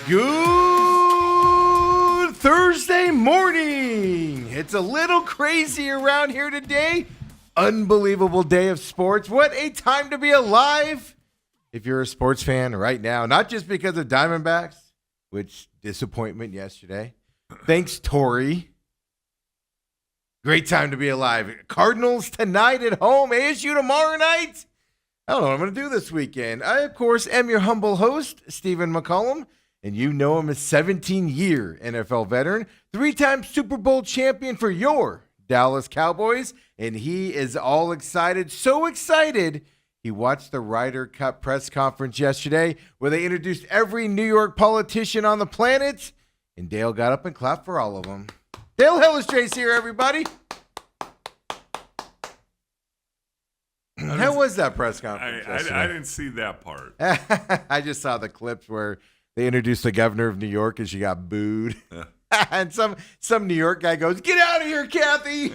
Good Thursday morning. It's a little crazy around here today. Unbelievable day of sports. What a time to be alive if you're a sports fan right now. Not just because of Diamondbacks, which disappointment yesterday. Thanks, Tori. Great time to be alive. Cardinals tonight at home. ASU tomorrow night. I don't know what I'm going to do this weekend. I, of course, am your humble host, Stephen McCollum. And you know him as 17-year NFL veteran, 3-time Super Bowl champion for your Dallas Cowboys. And he is all excited, so excited, he watched the Ryder Cup press conference yesterday where they introduced every New York politician on the planet. And Dale got up and clapped for all of them. Dale Hellestrae's here, everybody. How was that press conference yesterday? I didn't see that part. I just saw the clips where they introduced the governor of New York and she got booed. And some New York guy goes, "Get out of here, Kathy."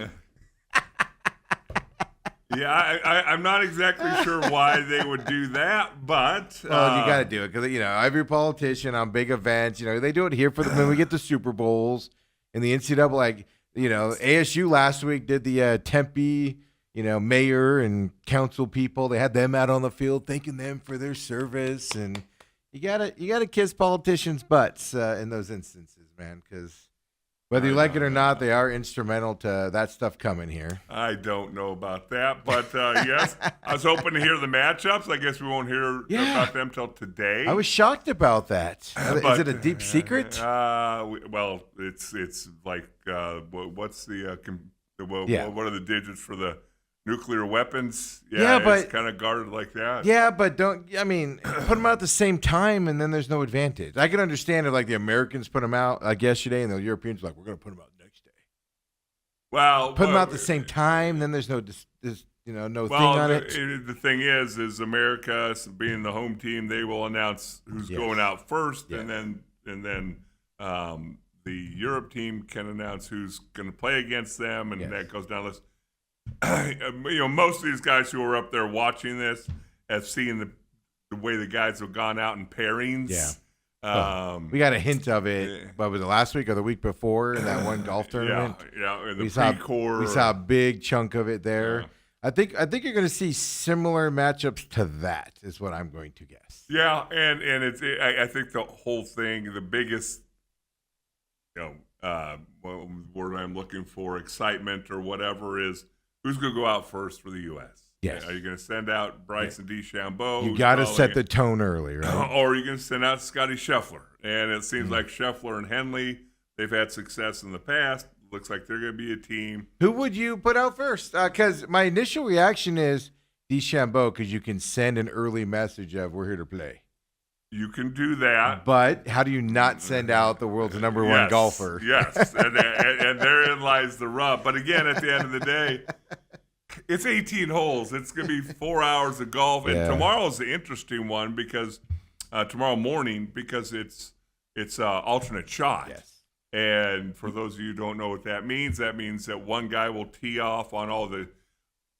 I'm not exactly sure why they would do that, but Well, you got to do it because every politician on big events, they do it here for when we get the Super Bowls and the NCAA. ASU last week did the Tempe, mayor and council people. They had them out on the field, thanking them for their service, and you gotta kiss politicians' butts in those instances, man, because whether you like it or not, they are instrumental to that stuff coming here. I don't know about that, but yes, I was hoping to hear the matchups. I guess we won't hear about them till today. I was shocked about that. Is it a deep secret? Well, it's like what's the what are the digits for the nuclear weapons? But it's kind of guarded like that. Yeah, but put them out at the same time, and then there's no advantage. I can understand if the Americans put them out yesterday, and the Europeans were we're going to put them out next day. Well, put them out at the same time, then there's no no thing on it. The thing is America being the home team, they will announce who's going out first, and then the Europe team can announce who's going to play against them, and that goes down the list. Most of these guys who are up there watching this have seen the way the guys have gone out in pairings. Yeah. We got a hint of it, but was it last week or the week before in that one golf tournament? We saw a big chunk of it there. Yeah. I think you're going to see similar matchups to that, is what I'm going to guess. Yeah, and I think the whole thing, the biggest, word I'm looking for, excitement or whatever, is who's going to go out first for the U.S. Yes. Are you going to send out Bryson DeChambeau? You got to set the tone early, right? Or are you going to send out Scotty Scheffler? And it seems like Scheffler and Henley, they've had success in the past. Looks like they're going to be a team. Who would you put out first? Because my initial reaction is DeChambeau, because you can send an early message of we're here to play. You can do that. But how do you not send out the world's number one golfer? Yes, and therein lies the rub. But again, at the end of the day, it's 18 holes. It's going to be 4 hours of golf. And tomorrow's the interesting one because tomorrow morning, because it's alternate shot. Yes. And for those of you who don't know what that means that one guy will tee off on all the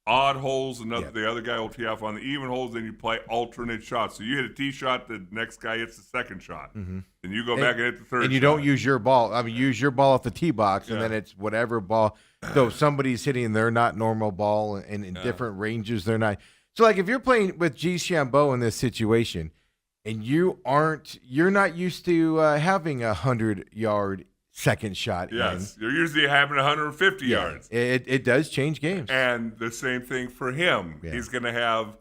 odd holes, and the other guy will tee off on the even holes, then you play alternate shots. So you hit a tee shot, the next guy hits the second shot. Mm-hmm. Then you go back and hit the third shot. And you don't use your ball. Use your ball off the tee box, and then it's whatever ball. So if somebody's hitting their not normal ball and in different ranges, they're not. So if you're playing with DeChambeau in this situation, and you're not used to having 100-yard second shot. Yes, you're usually having 150 yards. It does change games. And the same thing for him. Yeah. He's going to have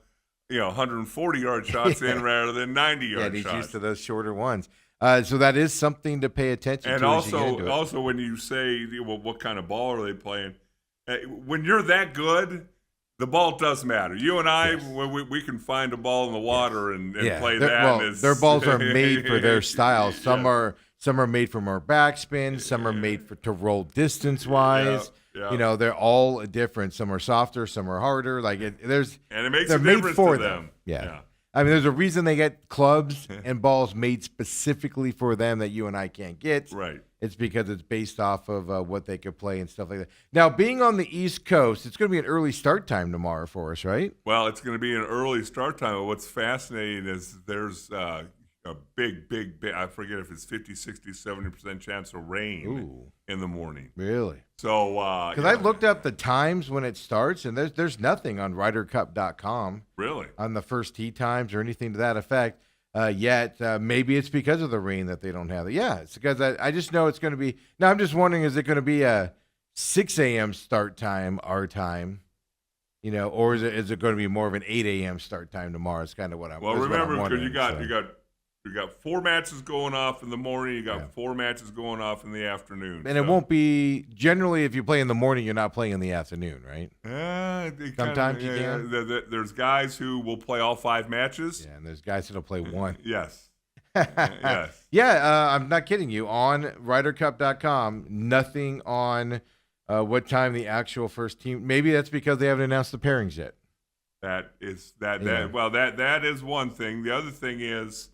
140-yard shots in rather than 90-yard shots. Yeah, he's used to those shorter ones. So that is something to pay attention to. And also when you say, well, what kind of ball are they playing? When you're that good, the ball does matter. You and I, we can find a ball in the water and play that. Their balls are made for their style. Some are made for more backspin. Some are made to roll distance-wise. Yeah. They're all different. Some are softer. Some are harder. And it makes they're a difference made for to them. Yeah. There's a reason they get clubs and balls made specifically for them that you and I can't get. Right. It's because it's based off of what they could play and stuff like that. Now, being on the East Coast, it's going to be an early start time tomorrow for us, right? Well, it's going to be an early start time. But what's fascinating is there's a big, I forget if it's 50, 60, 70% chance of rain in the morning. Really? So, because I looked up the times when it starts, and there's nothing on RyderCup.com. Really? On the first tee times or anything to that effect yet. Maybe it's because of the rain that they don't have it. Yeah, it's because I just know it's going to be. Now, I'm just wondering, is it going to be a 6 a.m. start time, our time? Or is it going to be more of an 8 a.m. start time tomorrow? It's kind of what I'm. Well, remember, because you got 4 matches going off in the morning. You got 4 matches going off in the afternoon. And it won't be generally if you play in the morning, you're not playing in the afternoon, right? Sometimes you can. There's guys who will play all 5 matches. Yeah, and there's guys that'll play 1. Yes. Yes. Yeah, I'm not kidding you. On RyderCup.com, nothing on what time the actual first team. Maybe that's because they haven't announced the pairings yet. That is one thing. The other thing is,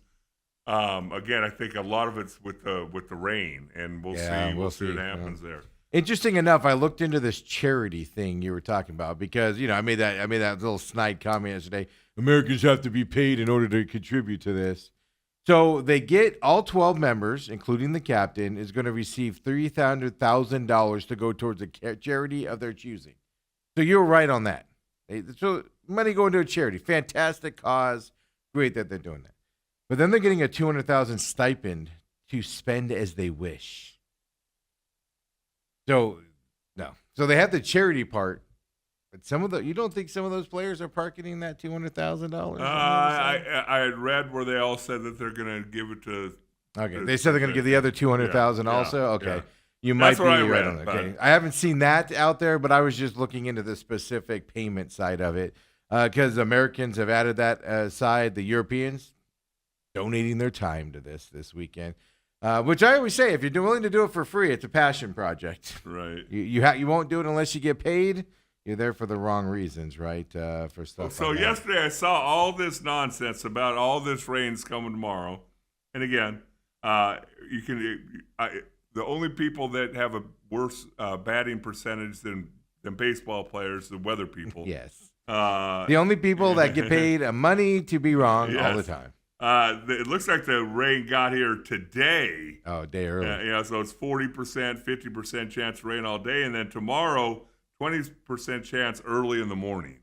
again, I think a lot of it's with the rain, and we'll see what happens there. Interesting enough, I looked into this charity thing you were talking about because I made that little snide comment yesterday. Americans have to be paid in order to contribute to this. So they get all 12 members, including the captain, is going to receive $300,000 to go towards a charity of their choosing. So you're right on that. So money going to a charity, fantastic cause, great that they're doing that. But then they're getting a $200,000 stipend to spend as they wish. So they have the charity part. But you don't think some of those players are pocketing that $200,000? I had read where they all said that they're going to give it to. Okay, they said they're going to give the other $200,000 also. Okay, yeah. You might be right on it. Okay, I haven't seen that out there, but I was just looking into the specific payment side of it because Americans have added that side. The Europeans donating their time to this weekend. Which I always say, if you're willing to do it for free, it's a passion project. Right. You won't do it unless you get paid. You're there for the wrong reasons, right? For stuff. So like yesterday I saw all this nonsense about all this rain's coming tomorrow, and again, the only people that have a worse batting percentage than baseball players, the weather people. Yes. The only people that get paid money to be wrong all the time. It looks like the rain got here today. Oh, a day early. So it's 40%, 50% chance of rain all day, and then tomorrow, 20% chance early in the morning,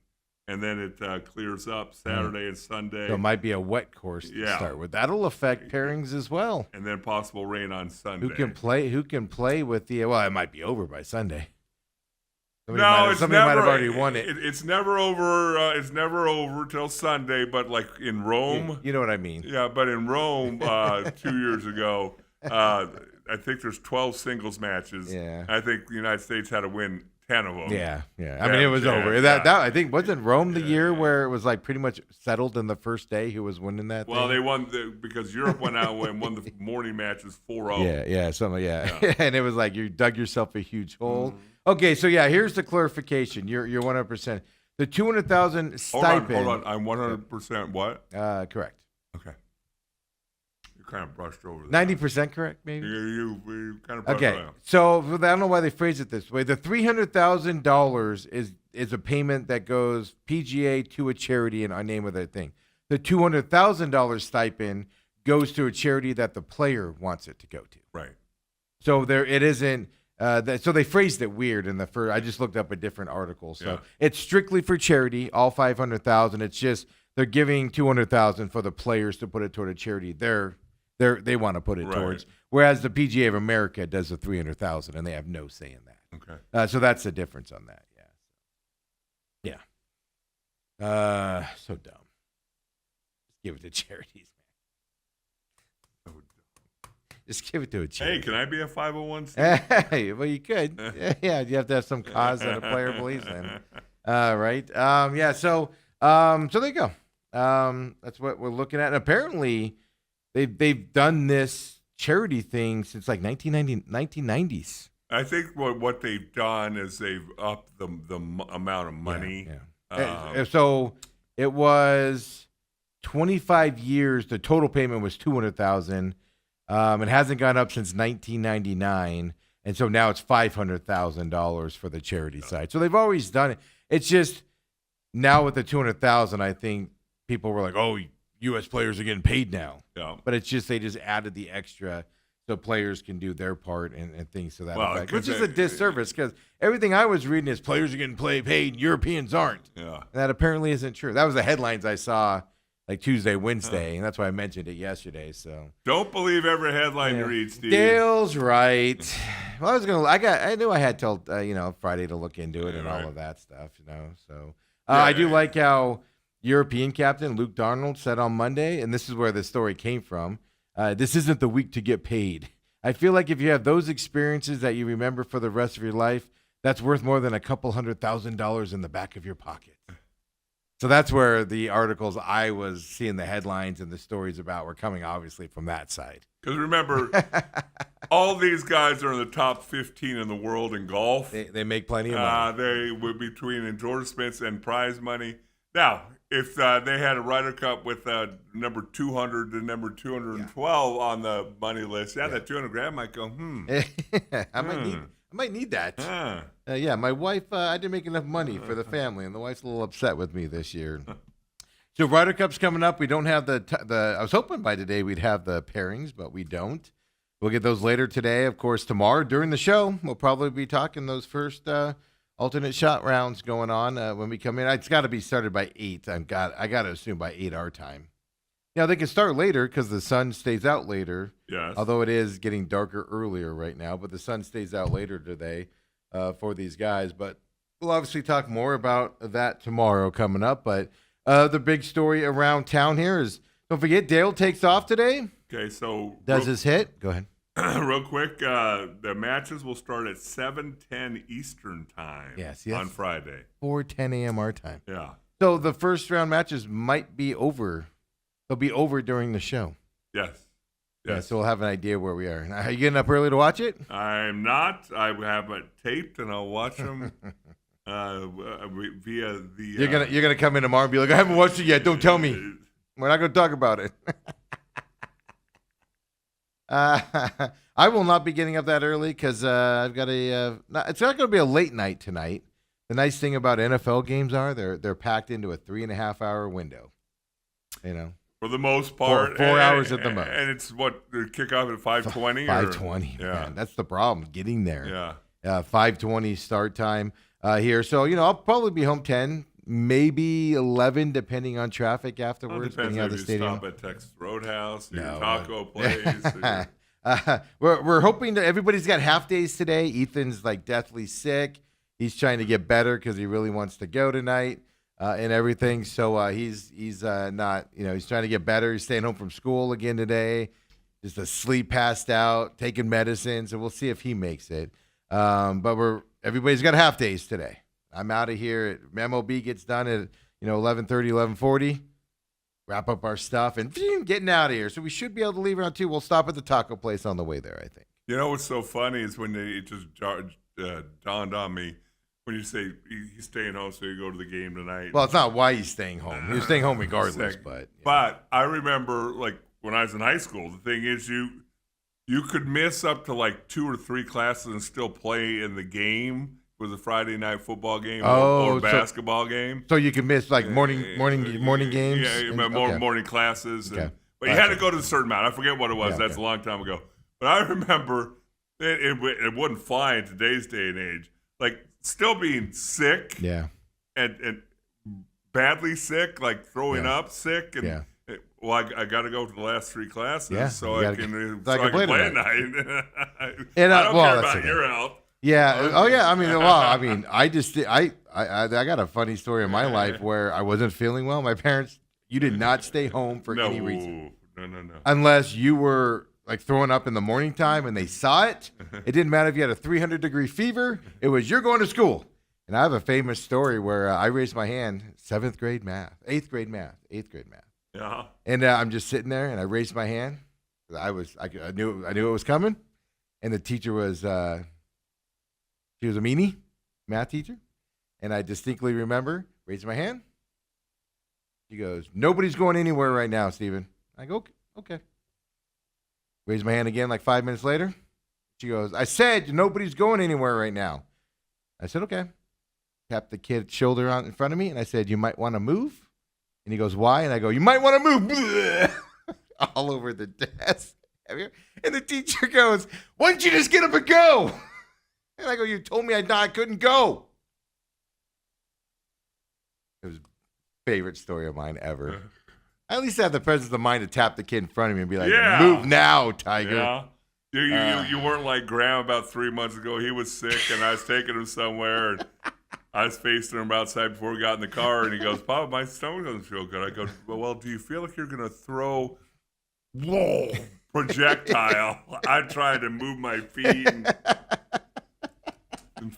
and then it clears up Saturday and Sunday. So it might be a wet course to start with. That'll affect pairings as well. And then possible rain on Sunday. Who can play with the? Well, it might be over by Sunday. Somebody might have already won it. It's never over. It's never over till Sunday. But like in Rome, you know what I mean. Yeah, but in Rome 2 years ago, I think there's 12 singles matches. Yeah. I think the United States had to win 10 of them. Yeah. I mean, it was over. That I think wasn't Rome the year where it was like pretty much settled in the first day who was winning that. Well, thing? they won because Europe went out and won the morning matches 4-0. Yeah, something. Yeah. And it was like you dug yourself a huge hole. Mm-hmm. Okay, so here's the clarification. You're 100%. The $200,000 stipend. Hold on. I'm 100% what? Correct. Okay. You kind of brushed over that. 90% correct, maybe? You kind of brushed over. Okay, so I don't know why they phrase it this way. The $300,000 is a payment that goes PGA to a charity in our name of that thing. The $200,000 stipend goes to a charity that the player wants it to go to. Right. So it isn't. So they phrased it weird in the first. I just looked up a different article. So it's strictly for charity, all $500,000. It's just they're giving $200,000 for the players to put it toward a charity. They want to put it towards. Whereas the PGA of America does the $300,000, and they have no say in that. Okay. So that's the difference on that. Yeah. So dumb. Just give it to charities. Just give it to a charity. Hey, can I be a 501c? Hey, well, you could. Yeah, you have to have some cause that a player believes in. Right? Yeah, so there you go. That's what we're looking at. And apparently, they've done this charity thing since like 1990s. I think what they've done is they've upped the amount of money. Yeah. So it was 25 years. The total payment was $200,000. It hasn't gone up since 1999, and so now it's $500,000 for the charity side. So they've always done it. It's just now with the $200,000, I think people were like, "Oh, U.S. players are getting paid now. Yeah. But it's just they just added the extra so players can do their part and things to that effect, which is a disservice because everything I was reading is players are getting paid and Europeans aren't. Yeah. And that apparently isn't true. That was the headlines I saw like Tuesday, Wednesday, and that's why I mentioned it yesterday. So don't believe every headline you read, Steve. Dale's right. Well, I knew I had till Friday to look into it and all of that stuff. So I do like how European captain Luke Darnold said on Monday, and this is where the story came from. This isn't the week to get paid. I feel like if you have those experiences that you remember for the rest of your life, that's worth more than a couple $100,000 in the back of your pocket. So that's where the articles I was seeing the headlines and the stories about were coming, obviously, from that side. Because remember, all these guys are in the top 15 in the world in golf. They make plenty of money. They would be between endorsements and prize money. Now, if they had a Ryder Cup with number 200 to number 212 on the money list, that $200,000 might go, I might need that. My wife, I didn't make enough money for the family, and the wife's a little upset with me this year. So Ryder Cup's coming up. We don't have the I was hoping by today we'd have the pairings, but we don't. We'll get those later today. Of course, tomorrow during the show, we'll probably be talking those first alternate shot rounds going on when we come in. It's got to be started by 8. I got to assume by 8 our time. Now, they can start later because the sun stays out later. Yes. Although it is getting darker earlier right now, but the sun stays out later today for these guys. But we'll obviously talk more about that tomorrow coming up. But the big story around town here is, don't forget, Dale takes off today. Okay, so does his hit. Go ahead. Real quick, the matches will start at 7:10 Eastern time on Friday. 4:10 a.m. our time. Yeah. So the first round matches might be over. They'll be over during the show. Yes. Yeah, so we'll have an idea where we are. Are you getting up early to watch it? I'm not. I have it taped, and I'll watch them via the. You're gonna come in tomorrow and be like, I haven't watched it yet. Don't tell me. We're not gonna talk about it. I will not be getting up that early because I've got it's not going to be a late night tonight. The nice thing about NFL games are they're packed into a 3.5 hour window. For the most part, 4 hours at the most. And it's what the kickoff at 5:20. 5:20. Yeah, man, that's the problem getting there. Yeah. 5:20 start time here. So I'll probably be home 10, maybe 11, depending on traffic afterwards. Well, depends if you stadium. Stop at Texas Roadhouse, your taco place. We're hoping that everybody's got half days today. Ethan's like deathly sick. He's trying to get better because he really wants to go tonight and everything. So he's not, he's trying to get better. He's staying home from school again today, just asleep, passed out, taking medicine. So we'll see if he makes it. But everybody's got half days today. I'm out of here. MLB gets done at 11:30, 11:40. Wrap up our stuff and getting out of here. So we should be able to leave around 2. We'll stop at the taco place on the way there, I think. You know what's so funny is when it just dawned on me when you say he's staying home, so you go to the game tonight. Well, it's not why he's staying home. He was staying home regardless. But I remember, like, when I was in high school, the thing is you could miss up to like 2 or 3 classes and still play in the game. Was a Friday night football game or basketball game. So you can miss like morning games? Yeah, morning classes. But you had to go to a certain amount. I forget what it was. That's a long time ago. But I remember it wouldn't fly in today's day and age. Like still being sick and badly sick, like throwing up sick. And, well, I got to go to the last 3 classes so I can play tonight. And, I don't care about your health. Yeah. Oh, yeah. I got a funny story in my life where I wasn't feeling well. My parents, you did not stay home for any reason. No. Unless you were like throwing up in the morning time and they saw it. It didn't matter if you had a 300-degree fever. It was, you're going to school. And I have a famous story where I raised my hand, 8th grade math. Yeah. And I'm just sitting there and I raised my hand. I knew it was coming. And the teacher was, she was a meanie, math teacher. And I distinctly remember raising my hand. She goes, nobody's going anywhere right now, Stephen. I go, okay. Raise my hand again like 5 minutes later. She goes, I said nobody's going anywhere right now. I said, okay. Tapped the kid's shoulder on in front of me, and I said, you might want to move. And he goes, why? And I go, you might want to move. All over the desk. And the teacher goes, why don't you just get up and go? And I go, you told me I couldn't go. It was favorite story of mine ever. I at least have the presence of mind to tap the kid in front of me and be like, move now, Tiger. Yeah. You weren't like Graham about 3 months ago. He was sick, and I was taking him somewhere, and I was facing him outside before we got in the car, and he goes, Papa, my stomach doesn't feel good. I go, well, do you feel like you're going to throw projectile? I tried to move my feet and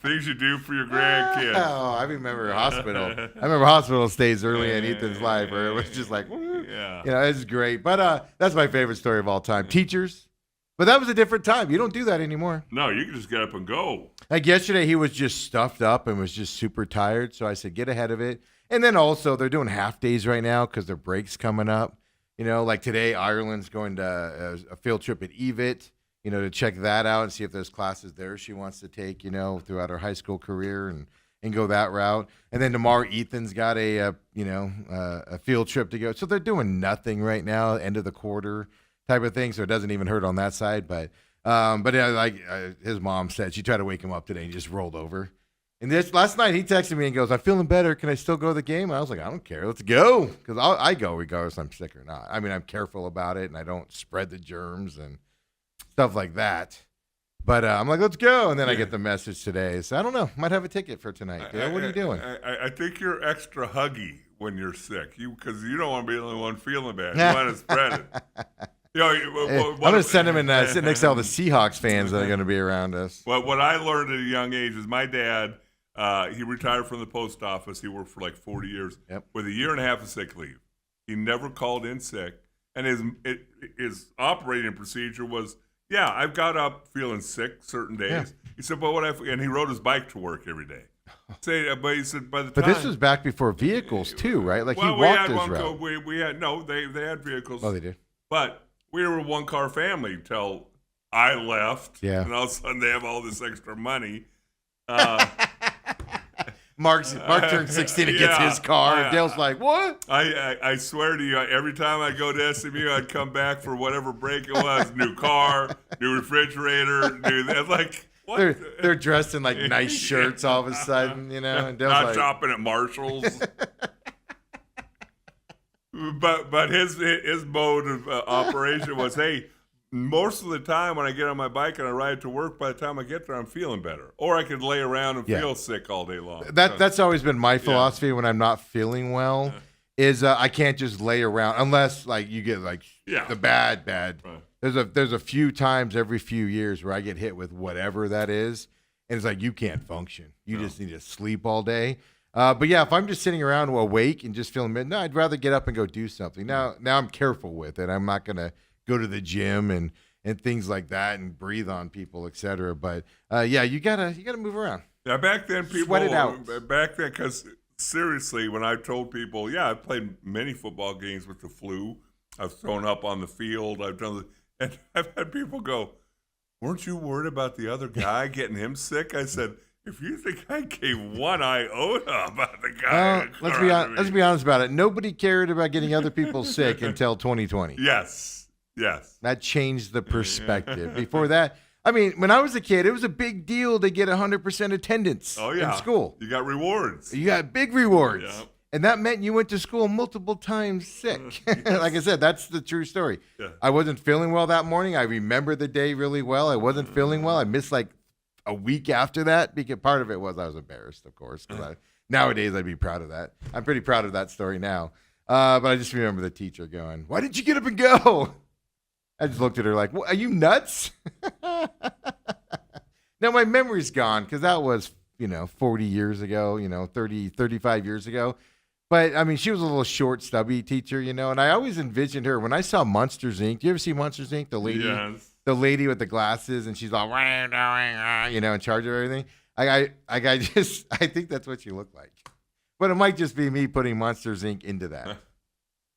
things you do for your grandkids. Oh, I remember hospital stays early in Ethan's life where it was just like, it's great. But that's my favorite story of all time. Teachers. But that was a different time. You don't do that anymore. No, you can just get up and go. Like yesterday, he was just stuffed up and was just super tired. So I said, get ahead of it. And then also, they're doing half days right now because their break's coming up. Like today, Ireland's going to a field trip at EVIT, to check that out and see if there's classes there she wants to take, throughout her high school career and go that route. And then tomorrow, Ethan's got a field trip to go. So they're doing nothing right now, end of the quarter type of thing. So it doesn't even hurt on that side. But his mom said, she tried to wake him up today and just rolled over. And last night he texted me and goes, I'm feeling better. Can I still go to the game? And I was like, I don't care. Let's go. Because I go regardless if I'm sick or not. I mean, I'm careful about it and I don't spread the germs and stuff like that. But I'm like, let's go. And then I get the message today. So I don't know. Might have a ticket for tonight. What are you doing? I think you're extra huggy when you're sick. Because you don't want to be the only one feeling bad. You want to spread it. I'm going to send him and sit next to all the Seahawks fans that are going to be around us. Well, what I learned at a young age is my dad, he retired from the post office. He worked for like 40 years with a year and a half of sick leave. He never called in sick. And his operating procedure was, I've got up feeling sick certain days. Yeah. He said, and he rode his bike to work every day. But he said, by the time. But this was back before vehicles too, right? Like he walked his route. They had vehicles. Oh, they did. But we were a one-car family till I left. Yeah. And all of a sudden they have all this extra money. Mark turned 16 and gets his car. Dale's like, what? I swear to you, every time I go to SMU, I'd come back for whatever break it was. New car, new refrigerator, new that. Like, what? They're dressed in like nice shirts all of a sudden, And Dale's not shopping at Marshall's. But his mode of operation was, hey, most of the time when I get on my bike and I ride to work, by the time I get there, I'm feeling better. Or I could lay around and feel sick all day long. That's always been my philosophy when I'm not feeling well, is I can't just lay around unless like you get like the bad. Right. There's a few times every few years where I get hit with whatever that is, and it's like you can't function. You just need to sleep all day. But if I'm just sitting around awake and just feeling I'd rather get up and go do something. Now I'm careful with it. I'm not gonna go to the gym and things like that and breathe on people, etc. But you gotta move around. Yeah, back then people sweat it out. Back then, because seriously, when I told people, I've played many football games with the flu. I've thrown up on the field. And I've had people go, "Weren't you worried about the other guy getting him sick?" I said, if you think I gave one iota about the guy, let's be honest about it. Nobody cared about getting other people sick until 2020. Yes. That changed the perspective. Before that, I mean, when I was a kid, it was a big deal to get 100% attendance in school. You got rewards. You got big rewards. Yep. And that meant you went to school multiple times sick. Like I said, that's the true story. Yeah. I wasn't feeling well that morning. I remember the day really well. I wasn't feeling well. I missed like a week after that, because part of it was I was embarrassed, of course. Because nowadays I'd be proud of that. I'm pretty proud of that story now. But I just remember the teacher going, "Why didn't you get up and go?" I just looked at her like, "Are you nuts?" Now my memory's gone because that was 40 years ago, 30, 35 years ago. But I mean, she was a little short, stubby teacher, and I always envisioned her when I saw Monsters Inc. Do you ever see Monsters Inc? The lady. Yes. The lady with the glasses, and she's all, in charge of everything. I think that's what she looked like. But it might just be me putting Monsters Inc. into that.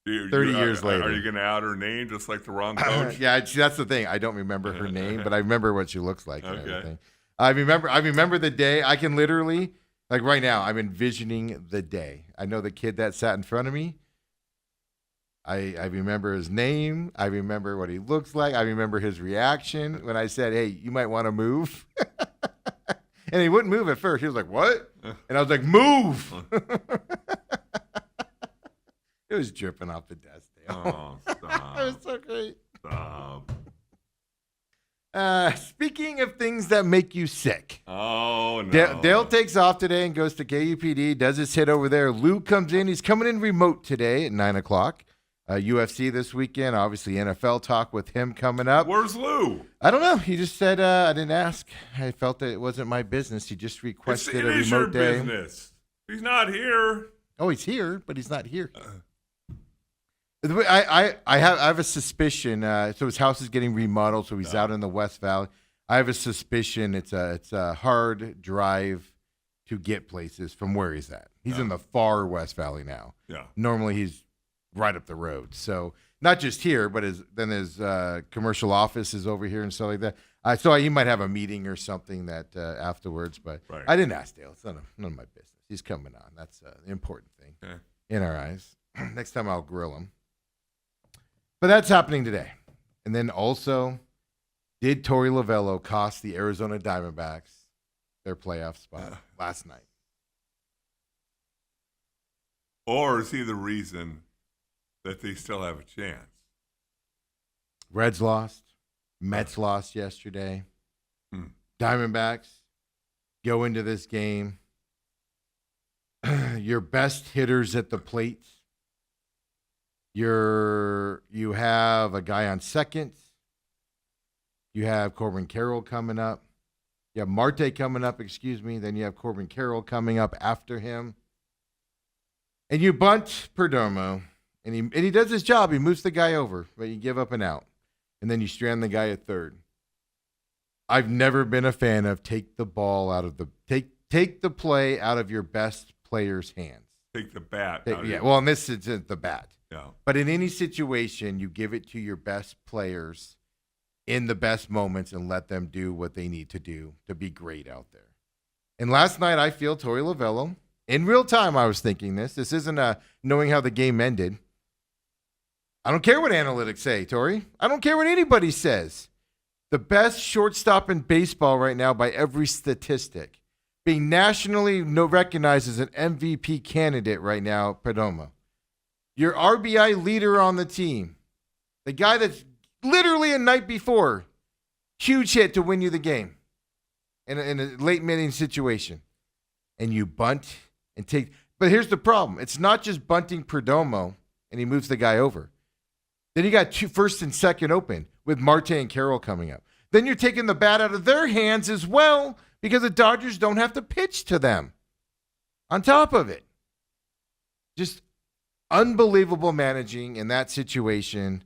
30 years later. Are you going to out her name just like the wrong coach? That's the thing. I don't remember her name, but I remember what she looks like and everything. I remember the day. I can literally, like right now, I'm envisioning the day. I know the kid that sat in front of me. I remember his name. I remember what he looks like. I remember his reaction when I said, hey, you might want to move. And he wouldn't move at first. He was like, what? And I was like, move. It was dripping off the desk. Oh, stop. It was so great. Stop. Speaking of things that make you sick. Oh, no. Dale takes off today and goes to KUPD, does his hit over there. Lou comes in. He's coming in remote today at 9 o'clock. UFC this weekend. Obviously, NFL talk with him coming up. Where's Lou? I don't know. He just said, I didn't ask. I felt that it wasn't my business. He just requested a remote day. It is your business. He's not here. Oh, he's here, but he's not here. I have a suspicion. So his house is getting remodeled, so he's out in the West Valley. I have a suspicion it's a hard drive to get places from where he's at. He's in the far West Valley now. Yeah. Normally he's right up the road. So not just here, but his commercial office is over here and stuff like that. So he might have a meeting or something that afterwards. But right. I didn't ask Dale. It's none of my business. He's coming on. That's the important thing in our eyes. Next time I'll grill him. But that's happening today. And then also, did Torey Lovello cost the Arizona Diamondbacks their playoff spot last night? Or is he the reason that they still have a chance? Reds lost. Mets lost yesterday. Diamondbacks go into this game. Your best hitters at the plate. You have a guy on second. You have Corbin Carroll coming up. You have Marte coming up, Then you have Corbin Carroll coming up after him. And you bunt Perdomo. And he does his job. He moves the guy over, but you give up an out. And then you strand the guy at third. I've never been a fan of take the play out of your best player's hands. Take the bat. Well, in this instance, the bat. Yeah. But in any situation, you give it to your best players in the best moments and let them do what they need to do to be great out there. And last night, I feel Torey Lovello. In real time, I was thinking this. This isn't knowing how the game ended. I don't care what analytics say, Torey. I don't care what anybody says. The best shortstop in baseball right now by every statistic. Being nationally recognized as an MVP candidate right now, Perdomo. Your RBI leader on the team. The guy that's literally a night before. Huge hit to win you the game. In a late inning situation. And you bunt and take. But here's the problem. It's not just bunting Perdomo and he moves the guy over. Then you got first and second open with Marte and Carroll coming up. Then you're taking the bat out of their hands as well because the Dodgers don't have to pitch to them. On top of it. Just unbelievable managing in that situation.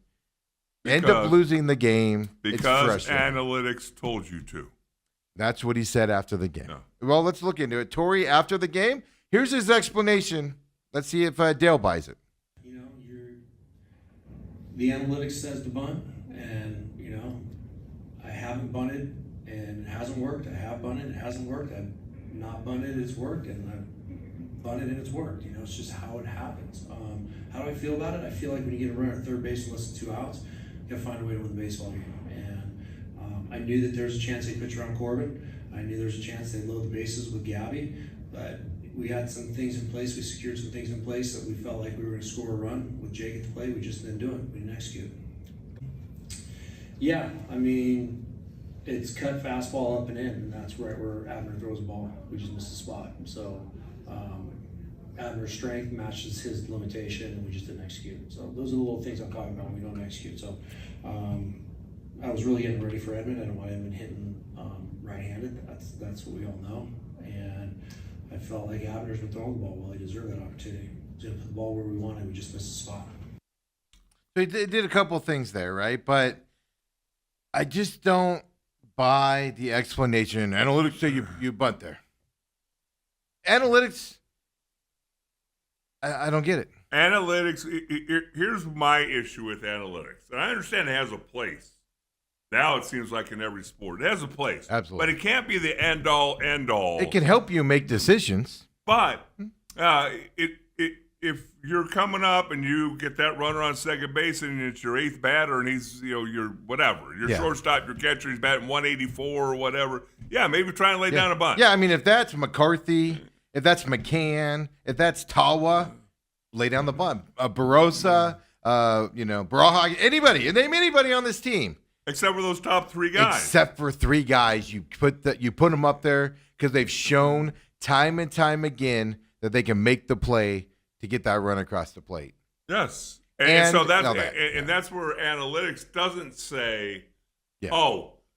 End up losing the game. Because analytics told you to. That's what he said after the game. No. Well, let's look into it. Torey, after the game, here's his explanation. Let's see if Dale buys it. The analytics says to bunt, and I haven't bunted, and it hasn't worked. I have bunted, it hasn't worked. I've not bunted, it's worked, and I've bunted and it's worked. It's just how it happens. How do I feel about it? I feel like when you get a runner at third base with less than 2 outs, you got to find a way to win the baseball game. And I knew that there's a chance they pitch around Corbin. I knew there's a chance they load the bases with Gabby, but we had some things in place. We secured some things in place that we felt like we were going to score a run with Jake at the plate. We just didn't do it. We didn't execute. Yeah, it's cut fastball up and in, and that's right where Abner throws the ball. We just missed the spot. So Abner's strength matches his limitation, and we just didn't execute. So those are the little things I'm talking about when we don't execute. So I was really getting ready for Edmund. I know I haven't hitting right-handed. That's what we all know. And I felt like Abner's been throwing the ball well. He deserved that opportunity. He put the ball where we wanted. We just missed the spot. So he did a couple things there, right? But I just don't buy the explanation. Analytics say you bunt there. Analytics, I don't get it. Analytics, here's my issue with analytics. And I understand it has a place. Now it seems like in every sport. It has a place. Absolutely. But it can't be the end-all. It can help you make decisions. But it if you're coming up and you get that runner on second base and it's your eighth batter and he's your whatever, your shortstop, your catcher, he's batting 184 or whatever. Yeah, maybe try and lay down a bunt. Yeah, I mean, if that's McCarthy, if that's McCann, if that's Tawa, lay down the bunt. Barossa, Baraja, anybody, name anybody on this team. Except for those top three guys. Except for three guys, you put them up there because they've shown time and time again that they can make the play to get that run across the plate. Yes, and so that's where analytics doesn't say, it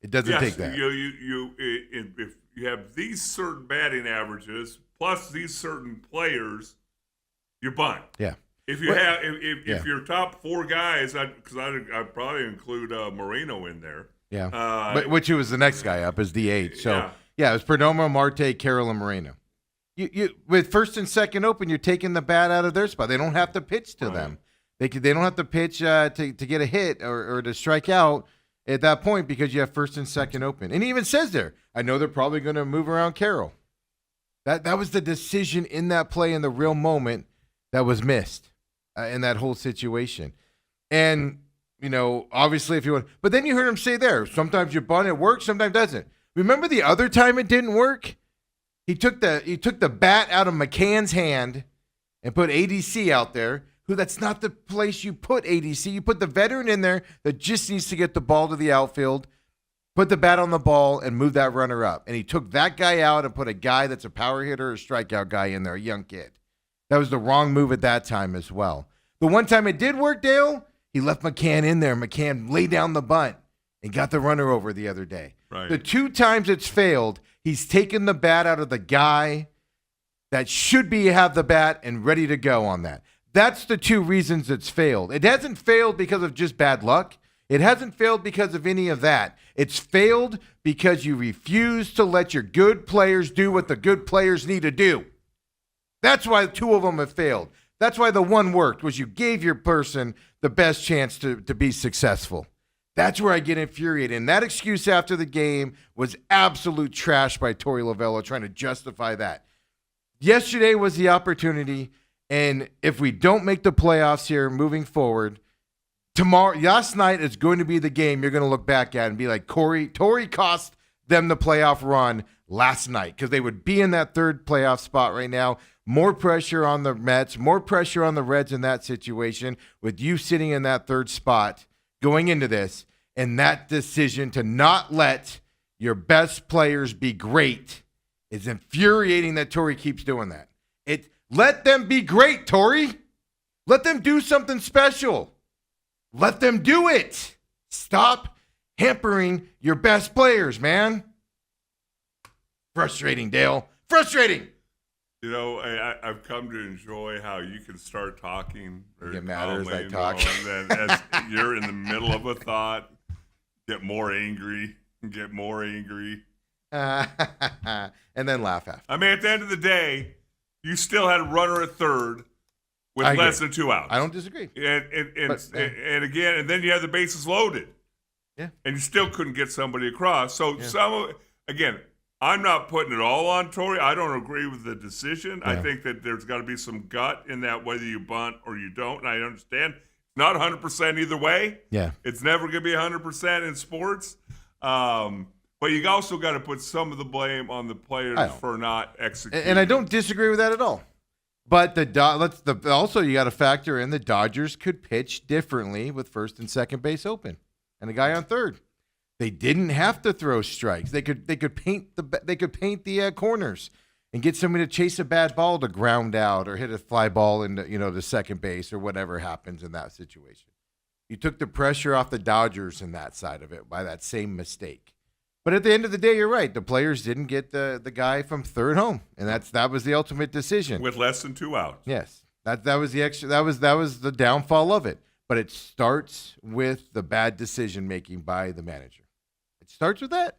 doesn't take that. If you have these certain batting averages plus these certain players, you bunt. Yeah. If you if your top four guys, because I'd probably include Moreno in there. Yeah, but which was the next guy up as DH. So it was Perdomo, Marte, Carroll, and Moreno. You with first and second open, you're taking the bat out of their spot. They don't have to pitch to them. They don't have to pitch to get a hit or to strike out at that point because you have first and second open. And he even says there, I know they're probably going to move around Carroll. That was the decision in that play in the real moment that was missed in that whole situation. And obviously if you want, but then you heard him say there, sometimes your bunt it works, sometimes it doesn't. Remember the other time it didn't work? He took the bat out of McCann's hand and put ADC out there. That's not the place you put ADC. You put the veteran in there that just needs to get the ball to the outfield, put the bat on the ball, and move that runner up. And he took that guy out and put a guy that's a power hitter or strikeout guy in there, a young kid. That was the wrong move at that time as well. The one time it did work, Dale, he left McCann in there. McCann laid down the bunt and got the runner over the other day. Right. The two times it's failed, he's taken the bat out of the guy that should have the bat and ready to go on that. That's the two reasons it's failed. It hasn't failed because of just bad luck. It hasn't failed because of any of that. It's failed because you refuse to let your good players do what the good players need to do. That's why two of them have failed. That's why the one worked, was you gave your person the best chance to be successful. That's where I get infuriated. And that excuse after the game was absolute trash by Torey Lovullo trying to justify that. Yesterday was the opportunity, and if we don't make the playoffs here moving forward, last night is going to be the game you're going to look back at and be like, Torey cost them the playoff run last night because they would be in that third playoff spot right now. More pressure on the Mets, more pressure on the Reds in that situation with you sitting in that third spot going into this, and that decision to not let your best players be great is infuriating that Torey keeps doing that. Let them be great, Torey. Let them do something special. Let them do it. Stop hampering your best players, man. Frustrating, Dale. Frustrating. I've come to enjoy how you can start talking. You get madder as I talk. And then as you're in the middle of a thought, get more angry, and then laugh after. I mean, at the end of the day, you still had a runner at third with less than 2 outs. I don't disagree. And again, and then you have the bases loaded. Yeah. And you still couldn't get somebody across. So again, I'm not putting it all on Torey. I don't agree with the decision. Yeah. I think that there's got to be some gut in that whether you bunt or you don't. And I understand it's not 100% either way. Yeah. It's never going to be 100% in sports. But you also got to put some of the blame on the players for not executing. And I don't disagree with that at all. But also you got to factor in the Dodgers could pitch differently with first and second base open and a guy on third. They didn't have to throw strikes. They could paint the corners and get somebody to chase a bad ball to ground out or hit a fly ball into the second base or whatever happens in that situation. You took the pressure off the Dodgers in that side of it by that same mistake. But at the end of the day, you're right. The players didn't get the guy from third home, and that was the ultimate decision with less than 2 outs. Yes, that was the extra. That was the downfall of it. But it starts with the bad decision making by the manager. It starts with that,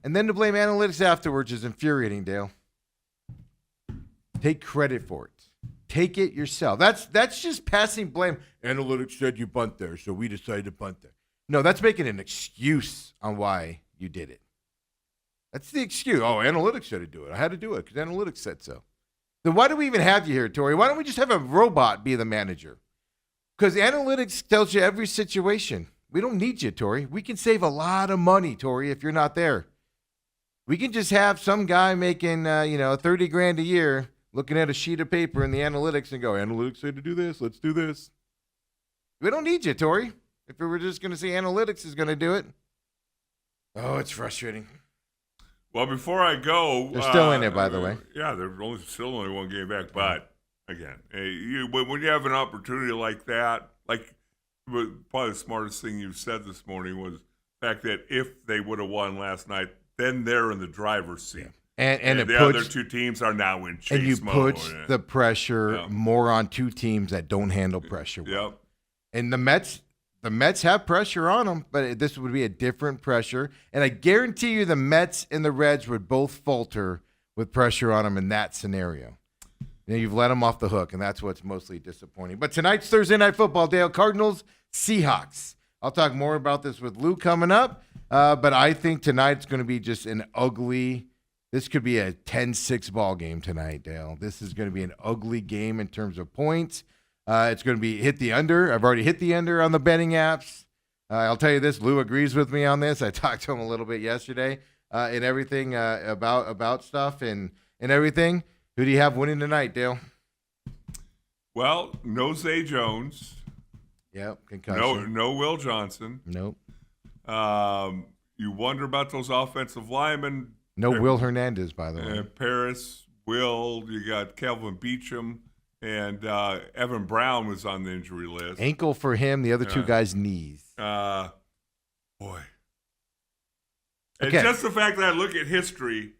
and then to blame analytics afterwards is infuriating, Dale. Take credit for it. Take it yourself. That's just passing blame. Analytics said you bunt there, so we decided to bunt there. No, that's making an excuse on why you did it. That's the excuse. Oh, analytics said to do it. I had to do it because analytics said so. Then why do we even have you here, Tori? Why don't we just have a robot be the manager? Because analytics tells you every situation. We don't need you, Tori. We can save a lot of money, Tori, if you're not there. We can just have some guy making, $30,000 a year looking at a sheet of paper in the analytics and go, analytics say to do this, let's do this. We don't need you, Tori. If we were just going to say analytics is going to do it. Oh, it's frustrating. Well, before I go, They're still in it, by the way. Yeah, they're still only one game back. But again, when you have an opportunity like that, probably the smartest thing you said this morning was the fact that if they would have won last night, then they're in the driver's seat. And the other two teams are now in chase mode. And you put the pressure more on two teams that don't handle pressure well. Yep. And the Mets have pressure on them, but this would be a different pressure. And I guarantee you the Mets and the Reds would both falter with pressure on them in that scenario. You've let them off the hook, and that's what's mostly disappointing. But tonight's Thursday Night Football, Dale, Cardinals, Seahawks. I'll talk more about this with Lou coming up, but I think tonight's going to be just an ugly – this could be a 10-6 ball game tonight, Dale. This is going to be an ugly game in terms of points. It's going to be hit the under. I've already hit the under on the betting apps. I'll tell you this, Lou agrees with me on this. I talked to him a little bit yesterday and everything about stuff and everything. Who do you have winning tonight, Dale? Well, no Zay Jones. Yep, concussion. No Will Johnson. Nope. You wonder about those offensive linemen. No Will Hernandez, by the way. Paris, Will, you got Kelvin Beachum, and Evan Brown was on the injury list. Ankle for him, the other two guys' knees. Boy. And Okay. just the fact that I look at history,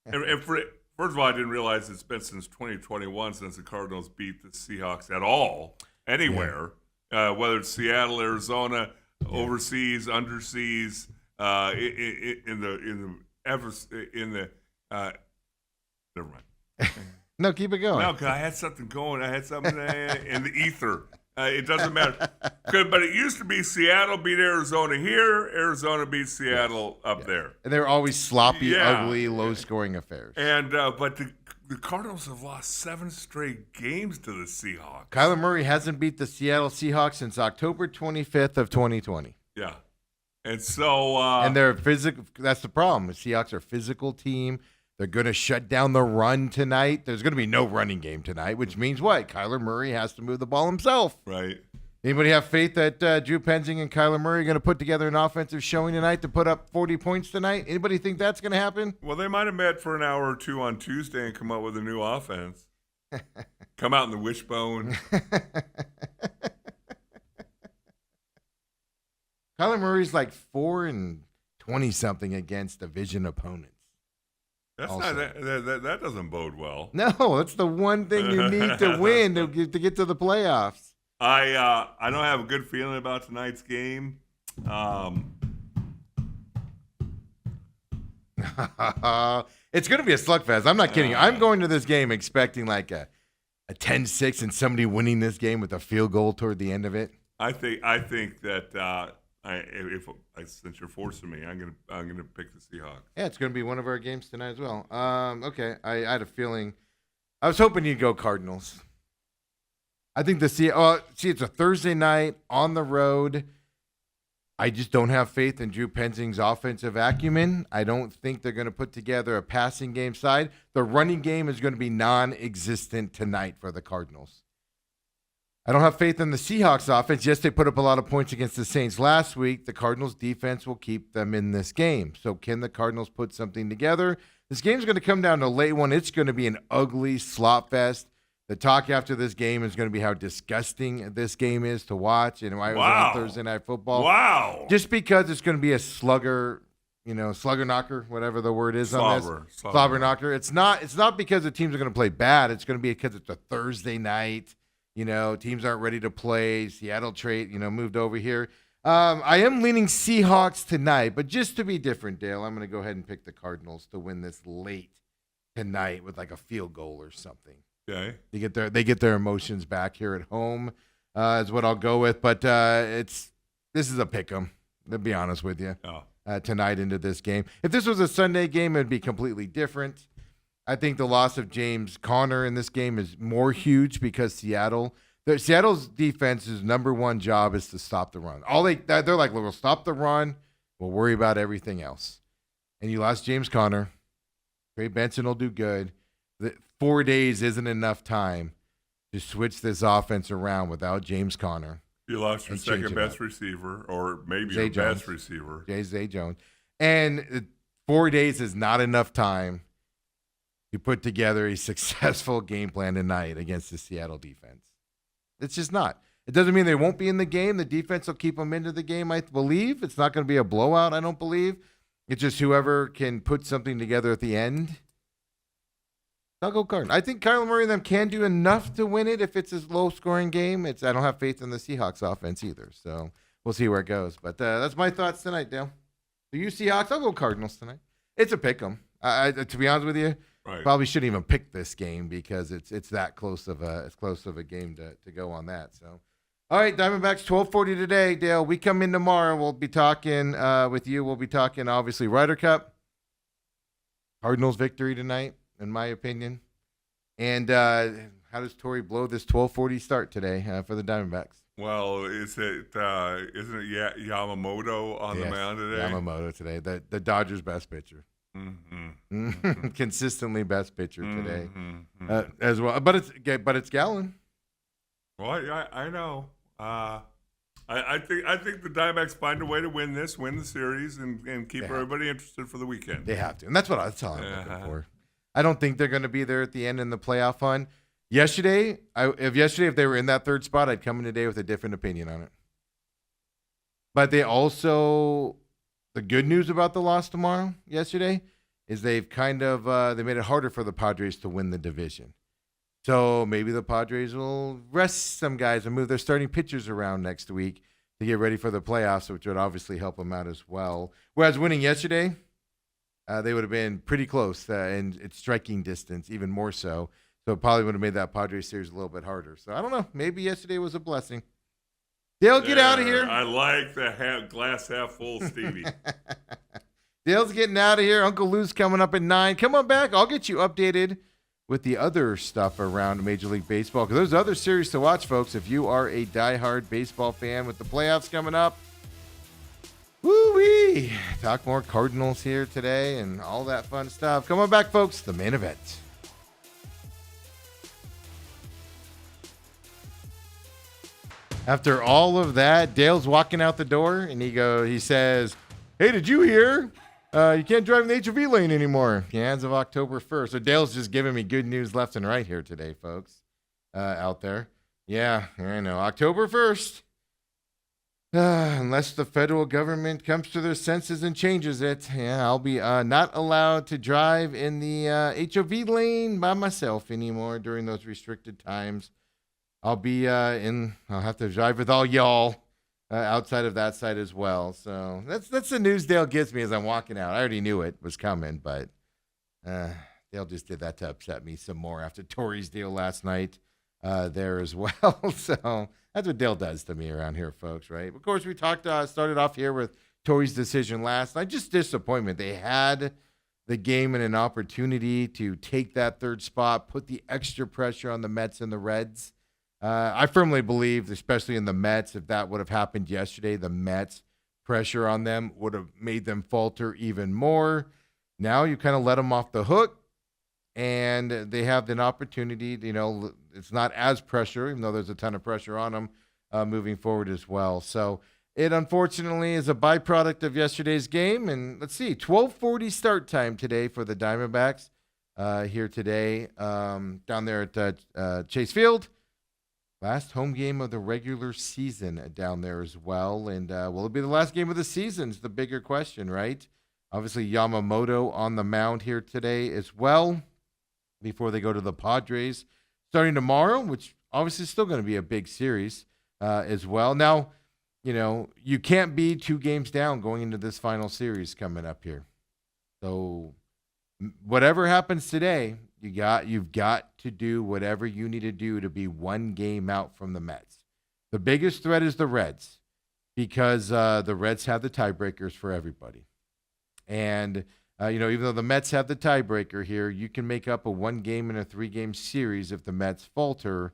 first of all, I didn't realize it's been since 2021 since the Cardinals beat the Seahawks at all, anywhere, whether it's Seattle, Arizona, overseas, underseas, never mind. No, keep it going. No, because I had something going. I had something in the ether. It doesn't matter. But it used to be Seattle beat Arizona here, Arizona beat Seattle up there. And they're always sloppy, ugly, low-scoring affairs. And but the Cardinals have lost 7 straight games to the Seahawks. Kyler Murray hasn't beat the Seattle Seahawks since October 25th of 2020. Yeah. And so and they're physical. That's the problem. The Seahawks are a physical team. They're going to shut down the run tonight. There's going to be no running game tonight, which means what? Kyler Murray has to move the ball himself. Right. Anybody have faith that Drew Penzing and Kyler Murray are going to put together an offensive showing tonight to put up 40 points tonight? Anybody think that's going to happen? Well, they might have met for an hour or two on Tuesday and come up with a new offense. Come out in the wishbone. Kyler Murray's like 4-20-something against division opponents. That's Also. not that doesn't bode well. No, that's the one thing you need to win to get to the playoffs. I don't have a good feeling about tonight's game. It's going to be a slugfest. I'm not kidding. I'm going to this game expecting like a 10-6 and somebody winning this game with a field goal toward the end of it. I think that since you're forcing me, I'm gonna pick the Seahawks. Yeah, it's going to be one of our games tonight as well. Okay, I had a feeling. I was hoping you'd go Cardinals. I think it's a Thursday night on the road. I just don't have faith in Drew Penzing's offensive acumen. I don't think they're going to put together a passing game side. The running game is going to be non-existent tonight for the Cardinals. I don't have faith in the Seahawks offense. Yes, they put up a lot of points against the Saints last week. The Cardinals defense will keep them in this game. So can the Cardinals put something together? This game's going to come down to a late one. It's going to be an ugly slop fest. The talk after this game is going to be how disgusting this game is to watch and why it was on Thursday Night Football. Wow. Just because it's going to be a slugger knocker, whatever the word is on this. Slobber knocker. It's not because the teams are going to play bad. It's going to be because it's a Thursday night. Teams aren't ready to play. Seattle moved over here. I am leaning Seahawks tonight, but just to be different, Dale, I'm going to go ahead and pick the Cardinals to win this late tonight with like a field goal or something. Okay. They get their emotions back here at home, is what I'll go with. But this is a pick 'em, to be honest with you. Tonight into this game. If this was a Sunday game, it'd be completely different. I think the loss of James Conner in this game is more huge because Seattle's defense's number one job is to stop the run. They're like, we'll stop the run. We'll worry about everything else. And you lost James Conner. Trey Benson will do good. 4 days isn't enough time to switch this offense around without James Conner. You lost your second best receiver, or maybe your best receiver. Zay Jones. And 4 days is not enough time to put together a successful game plan tonight against the Seattle defense. It's just not. It doesn't mean they won't be in the game. The defense will keep them into the game, I believe. It's not going to be a blowout, I don't believe. It's just whoever can put something together at the end. I'll go Cardinals. I think Kyler Murray and them can do enough to win it if it's a low-scoring game. I don't have faith in the Seahawks offense either, so we'll see where it goes. But that's my thoughts tonight, Dale. Do you Seahawks? I'll go Cardinals tonight. It's a pick 'em. To be honest with you, probably shouldn't even pick this game because it's that close of a game to go on that. So, all right, Diamondbacks 12:40 today, Dale. We come in tomorrow. We'll be talking with you. We'll be talking obviously Ryder Cup, Cardinals victory tonight, in my opinion. And how does Torrey blow this 12:40 start today for the Diamondbacks? Well, isn't it Yamamoto on the mound today? Yamamoto today, the Dodgers' best pitcher. Mm-hmm. Consistently best pitcher today as well. But it's Gallen. Well, I know. I think the Diamondbacks find a way to win the series, and keep everybody interested for the weekend. They have to, and that's what I'm looking for. I don't think they're going to be there at the end in the playoff hunt. If they were in that third spot, I'd come in today with a different opinion on it. But the good news about the loss yesterday is they've kind of they made it harder for the Padres to win the division. So maybe the Padres will rest some guys and move their starting pitchers around next week to get ready for the playoffs, which would obviously help them out as well. Whereas winning yesterday, they would have been pretty close and it's striking distance, even more so. So it probably would have made that Padres series a little bit harder. So I don't know. Maybe yesterday was a blessing. Dale, get out of here. I like the glass half full, Stevie. Dale's getting out of here. Uncle Lou's coming up at 9. Come on back. I'll get you updated with the other stuff around Major League Baseball, because there's other series to watch, folks. If you are a diehard baseball fan with the playoffs coming up, woo-wee. Talk more Cardinals here today and all that fun stuff. Come on back, folks. The main event. After all of that, Dale's walking out the door, and he says, "Hey, did you hear? You can't drive in the HOV lane anymore. Yeah, as of October 1st. So Dale's just giving me good news left and right here today, folks, out there. Yeah, I know. October 1st. Unless the federal government comes to their senses and changes it, I'll be not allowed to drive in the HOV lane by myself anymore during those restricted times. I'll be I'll have to drive with all y'all outside of that side as well. So that's the news Dale gives me as I'm walking out. I already knew it was coming, but Dale just did that to upset me some more after Torrey's deal last night there as well. So that's what Dale does to me around here, folks, right? Of course, we started off here with Torrey's decision last night. Just disappointment. They had the game and an opportunity to take that third spot, put the extra pressure on the Mets and the Reds. I firmly believe, especially in the Mets, if that would have happened yesterday, the Mets' pressure on them would have made them falter even more. Now you kind of let them off the hook, and they have an opportunity. It's not as pressure, even though there's a ton of pressure on them moving forward as well. So it unfortunately is a byproduct of yesterday's game. And let's see, 12:40 start time today for the Diamondbacks here today down there at Chase Field. Last home game of the regular season down there as well. And will it be the last game of the season is the bigger question, right? Obviously, Yamamoto on the mound here today as well before they go to the Padres starting tomorrow, which obviously is still going to be a big series as well. Now, you can't be 2 games down going into this final series coming up here. So whatever happens today, you've got to do whatever you need to do to be 1 game out from the Mets. The biggest threat is the Reds, because the Reds have the tiebreakers for everybody. And Even though the Mets have the tiebreaker here, you can make up a 1-game and a 3-game series if the Mets falter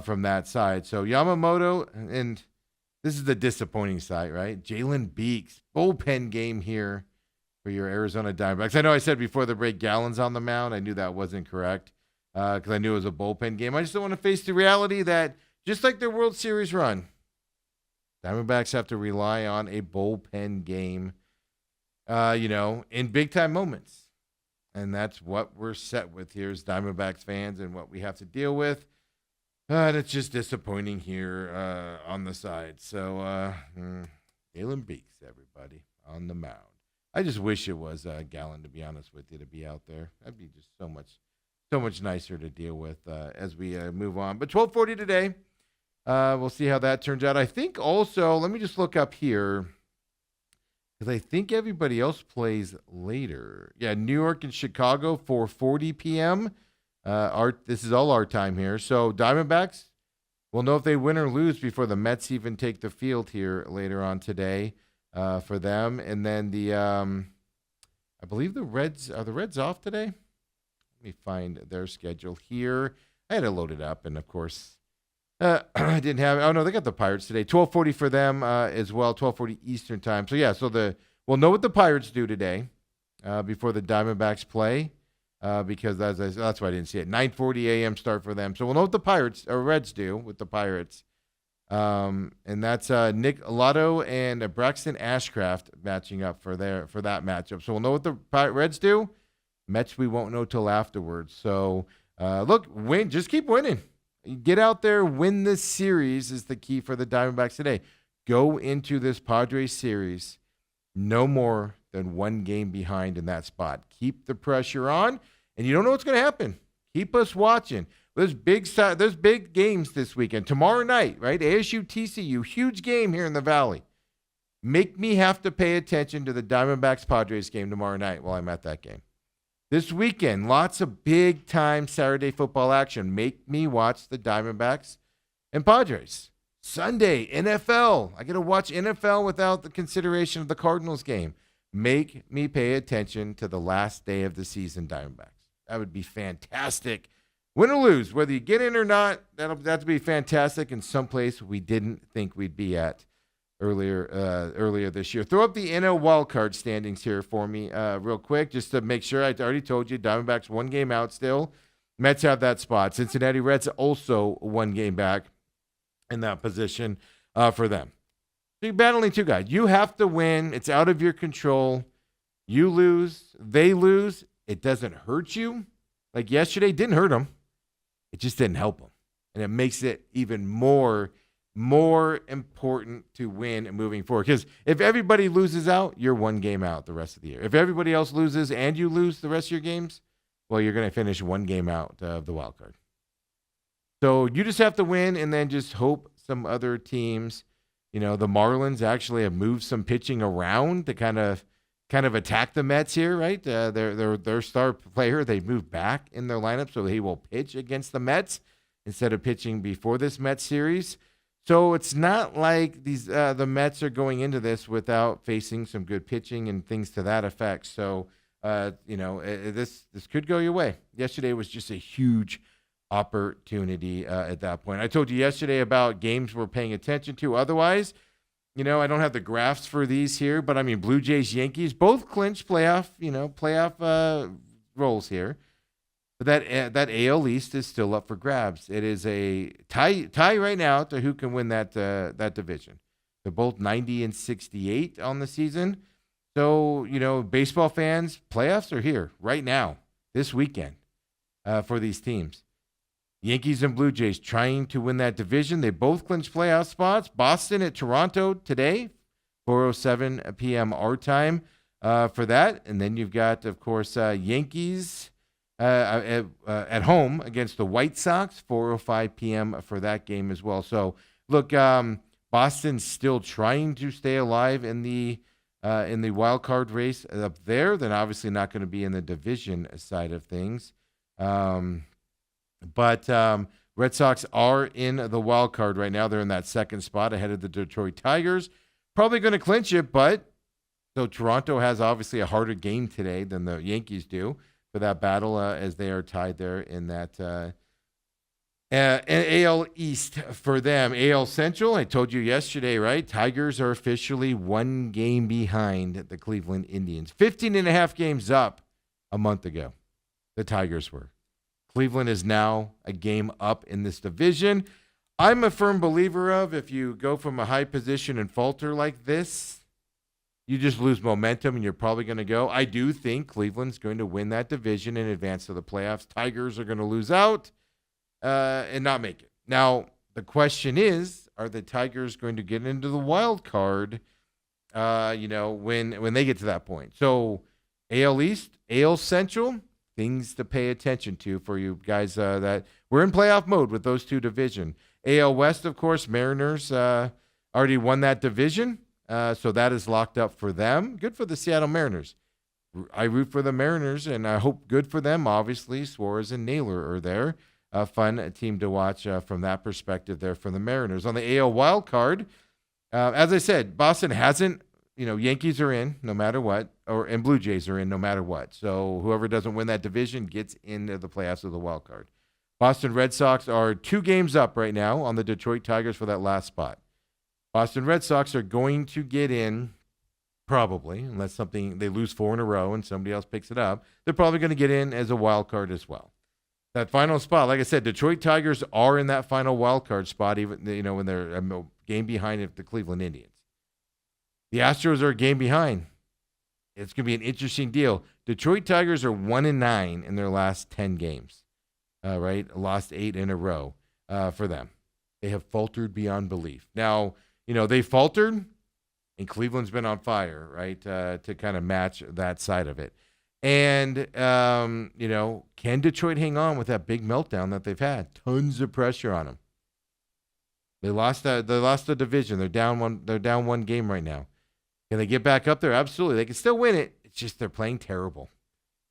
from that side. So Yamamoto, and this is the disappointing side, right? Jalen Beeks, bullpen game here for your Arizona Diamondbacks. I know I said before the break Gallon's on the mound. I knew that wasn't correct because I knew it was a bullpen game. I just don't want to face the reality that just like their World Series run, Diamondbacks have to rely on a bullpen game, in big-time moments. And that's what we're set with here as Diamondbacks fans and what we have to deal with. And it's just disappointing here on the side. So, Jalen Beeks, everybody, on the mound. I just wish it was Gallon, to be honest with you, to be out there. That'd be just so much nicer to deal with as we move on. But 12:40 today. We'll see how that turns out. I think also, let me just look up here, because I think everybody else plays later. Yeah, New York and Chicago, 4:40 p.m. This is all our time here. So Diamondbacks, we'll know if they win or lose before the Mets even take the field here later on today for them. And then I believe the Reds, are the Reds off today? Let me find their schedule here. I had it loaded up, and of course, I didn't have it. Oh, no, they got the Pirates today. 12:40 for them as well, 12:40 Eastern time. So, yeah, we'll know what the Pirates do today before the Diamondbacks play because that's why I didn't see it. 9:40 a.m. start for them. So we'll know what the Reds do with the Pirates. And that's Nick Lotto and Braxton Ashcraft matching up for that matchup. So we'll know what the Reds do. Mets we won't know till afterwards. So, win. Just keep winning. Get out there, win this series is the key for the Diamondbacks today. Go into this Padres series no more than 1 game behind in that spot. Keep the pressure on, and you don't know what's going to happen. Keep us watching. There's big games this weekend. Tomorrow night, right? ASU TCU, huge game here in the Valley. Make me have to pay attention to the Diamondbacks-Padres game tomorrow night while I'm at that game. This weekend, lots of big-time Saturday football action. Make me watch the Diamondbacks and Padres. Sunday, NFL. I got to watch NFL without the consideration of the Cardinals game. Make me pay attention to the last day of the season, Diamondbacks. That would be fantastic. Win or lose, whether you get in or not, that'll be fantastic in some place we didn't think we'd be at earlier this year. Throw up the NL wildcard standings here for me real quick, just to make sure. I already told you, Diamondbacks 1 game out still. Mets have that spot. Cincinnati Reds also 1 game back in that position for them. So you're battling 2 guys. You have to win. It's out of your control. You lose. They lose. It doesn't hurt you. Like yesterday, didn't hurt them. It just didn't help them. And it makes it even more important to win moving forward. Because if everybody loses out, you're 1 game out the rest of the year. If everybody else loses and you lose the rest of your games, well, you're going to finish 1 game out of the wild card. So you just have to win and then just hope some other teams, the Marlins actually have moved some pitching around to kind of attack the Mets here, right? Their star player, they moved back in their lineup, so he will pitch against the Mets instead of pitching before this Mets series. So it's not like the Mets are going into this without facing some good pitching and things to that effect. So, this could go your way. Yesterday was just a huge opportunity at that point. I told you yesterday about games we're paying attention to. Otherwise, I don't have the graphs for these here, but I mean, Blue Jays, Yankees, both clinch playoff roles here. But that AL East is still up for grabs. It is a tie right now to who can win that division. They're both 90 and 68 on the season. So, baseball fans, playoffs are here right now, this weekend, for these teams. Yankees and Blue Jays trying to win that division. They both clinch playoff spots. Boston at Toronto today, 4:07 p.m. our time for that. And then you've got, of course, Yankees at home against the White Sox, 4:05 p.m. for that game as well. So, look, Boston's still trying to stay alive in the wild card race up there. They're obviously not going to be in the division side of things. But Red Sox are in the wild card right now. They're in that second spot ahead of the Detroit Tigers. Probably going to clinch it, but So Toronto has obviously a harder game today than the Yankees do for that battle as they are tied there in that AL East for them. AL Central, I told you yesterday, right? Tigers are officially 1 game behind the Cleveland Indians. 15 and a half games up a month ago, the Tigers were. Cleveland is now a game up in this division. I'm a firm believer of if you go from a high position and falter like this, you just lose momentum and you're probably going to go. I do think Cleveland's going to win that division and advance to the playoffs. Tigers are going to lose out and not make it. Now, the question is, are the Tigers going to get into the wild card, when they get to that point? So AL East, AL Central, things to pay attention to for you guys that we're in playoff mode with those two divisions. AL West, of course, Mariners already won that division. So that is locked up for them. Good for the Seattle Mariners. I root for the Mariners, and I hope good for them. Obviously, Suarez and Naylor are there. A fun team to watch from that perspective there for the Mariners. On the AL wild card, as I said, Boston hasn't, Yankees are in no matter what, and Blue Jays are in no matter what. So whoever doesn't win that division gets into the playoffs of the wild card. Boston Red Sox are 2 games up right now on the Detroit Tigers for that last spot. Boston Red Sox are going to get in, probably, unless they lose 4 in a row and somebody else picks it up. They're probably going to get in as a wild card as well. That final spot, like I said, Detroit Tigers are in that final wild card spot, even when they're a game behind the Cleveland Indians. The Astros are a game behind. It's going to be an interesting deal. Detroit Tigers are 1-9 in their last 10 games. Right, lost 8 in a row for them. They have faltered beyond belief. Now, they faltered, and Cleveland's been on fire, right, to kind of match that side of it. And, can Detroit hang on with that big meltdown that they've had? Tons of pressure on them. They lost the division. They're down one game right now. Can they get back up there? Absolutely. They can still win it. It's just they're playing terrible.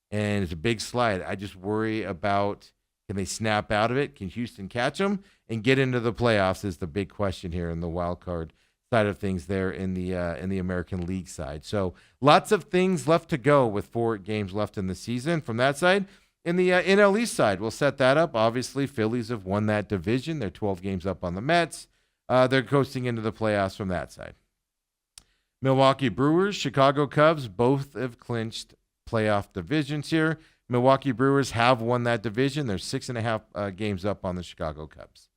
And it's a big slide. I just worry about, can they snap out of it? Can Houston catch them and get into the playoffs is the big question here in the wild card side of things there in the American League side. So lots of things left to go with 4 games left in the season from that side. In the NL East side, we'll set that up. Obviously, Phillies have won that division. They're 12 games up on the Mets. They're coasting into the playoffs from that side. Milwaukee Brewers, Chicago Cubs, both have clinched playoff divisions here. Milwaukee Brewers have won that division. They're 6.5 games up on the Chicago Cubs.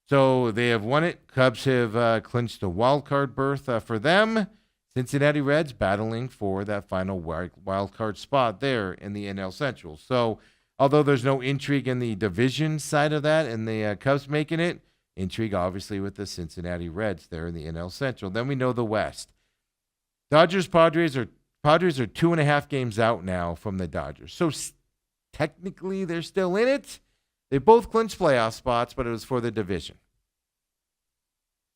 So they have won it. Cubs have clinched a wild card berth for them. Cincinnati Reds battling for that final wild card spot there in the NL Central. So although there's no intrigue in the division side of that and the Cubs making it, intrigue obviously with the Cincinnati Reds there in the NL Central. Then we know the West. Padres are 2.5 games out now from the Dodgers. So technically they're still in it. They both clinched playoff spots, but it was for the division.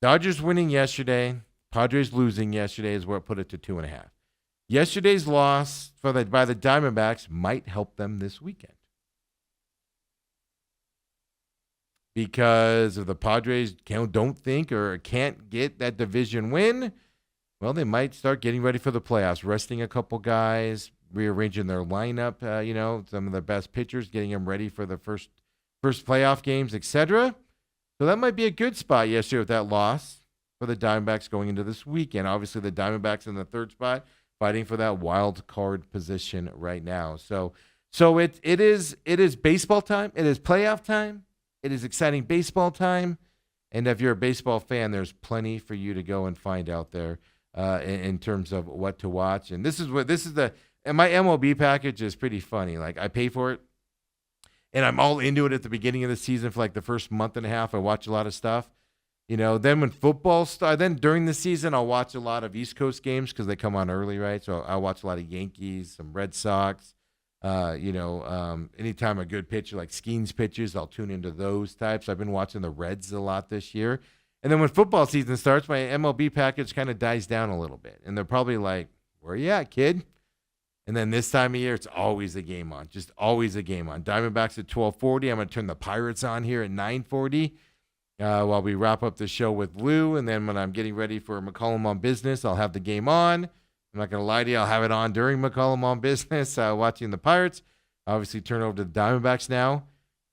Dodgers winning yesterday, Padres losing yesterday is what put it to 2.5. Yesterday's loss by the Diamondbacks might help them this weekend. Because if the Padres don't think or can't get that division win, well, they might start getting ready for the playoffs, resting a couple guys, rearranging their lineup, some of the best pitchers, getting them ready for the first playoff games, etc. So that might be a good spot yesterday with that loss for the Diamondbacks going into this weekend. Obviously, the Diamondbacks in the 3rd spot, fighting for that wild card position right now. So it is baseball time. It is playoff time. It is exciting baseball time. And if you're a baseball fan, there's plenty for you to go and find out there in terms of what to watch. And and my MLB package is pretty funny. Like, I pay for it, and I'm all into it at the beginning of the season for like the first month and a half. I watch a lot of stuff. Then when football starts, then during the season, I'll watch a lot of East Coast games because they come on early, right? So I'll watch a lot of Yankees, some Red Sox. Anytime a good pitcher like Skeens pitches, I'll tune into those types. I've been watching the Reds a lot this year. And then when football season starts, my MLB package kind of dies down a little bit. And they're probably like, where are you at, kid? And then this time of year, it's always a game on. Just always a game on. Diamondbacks at 12:40. I'm going to turn the Pirates on here at 9:40 while we wrap up the show with Lou. And then when I'm getting ready for McCollum on Business, I'll have the game on. I'm not going to lie to you. I'll have it on during McCollum on Business, watching the Pirates. Obviously, turn over to the Diamondbacks now.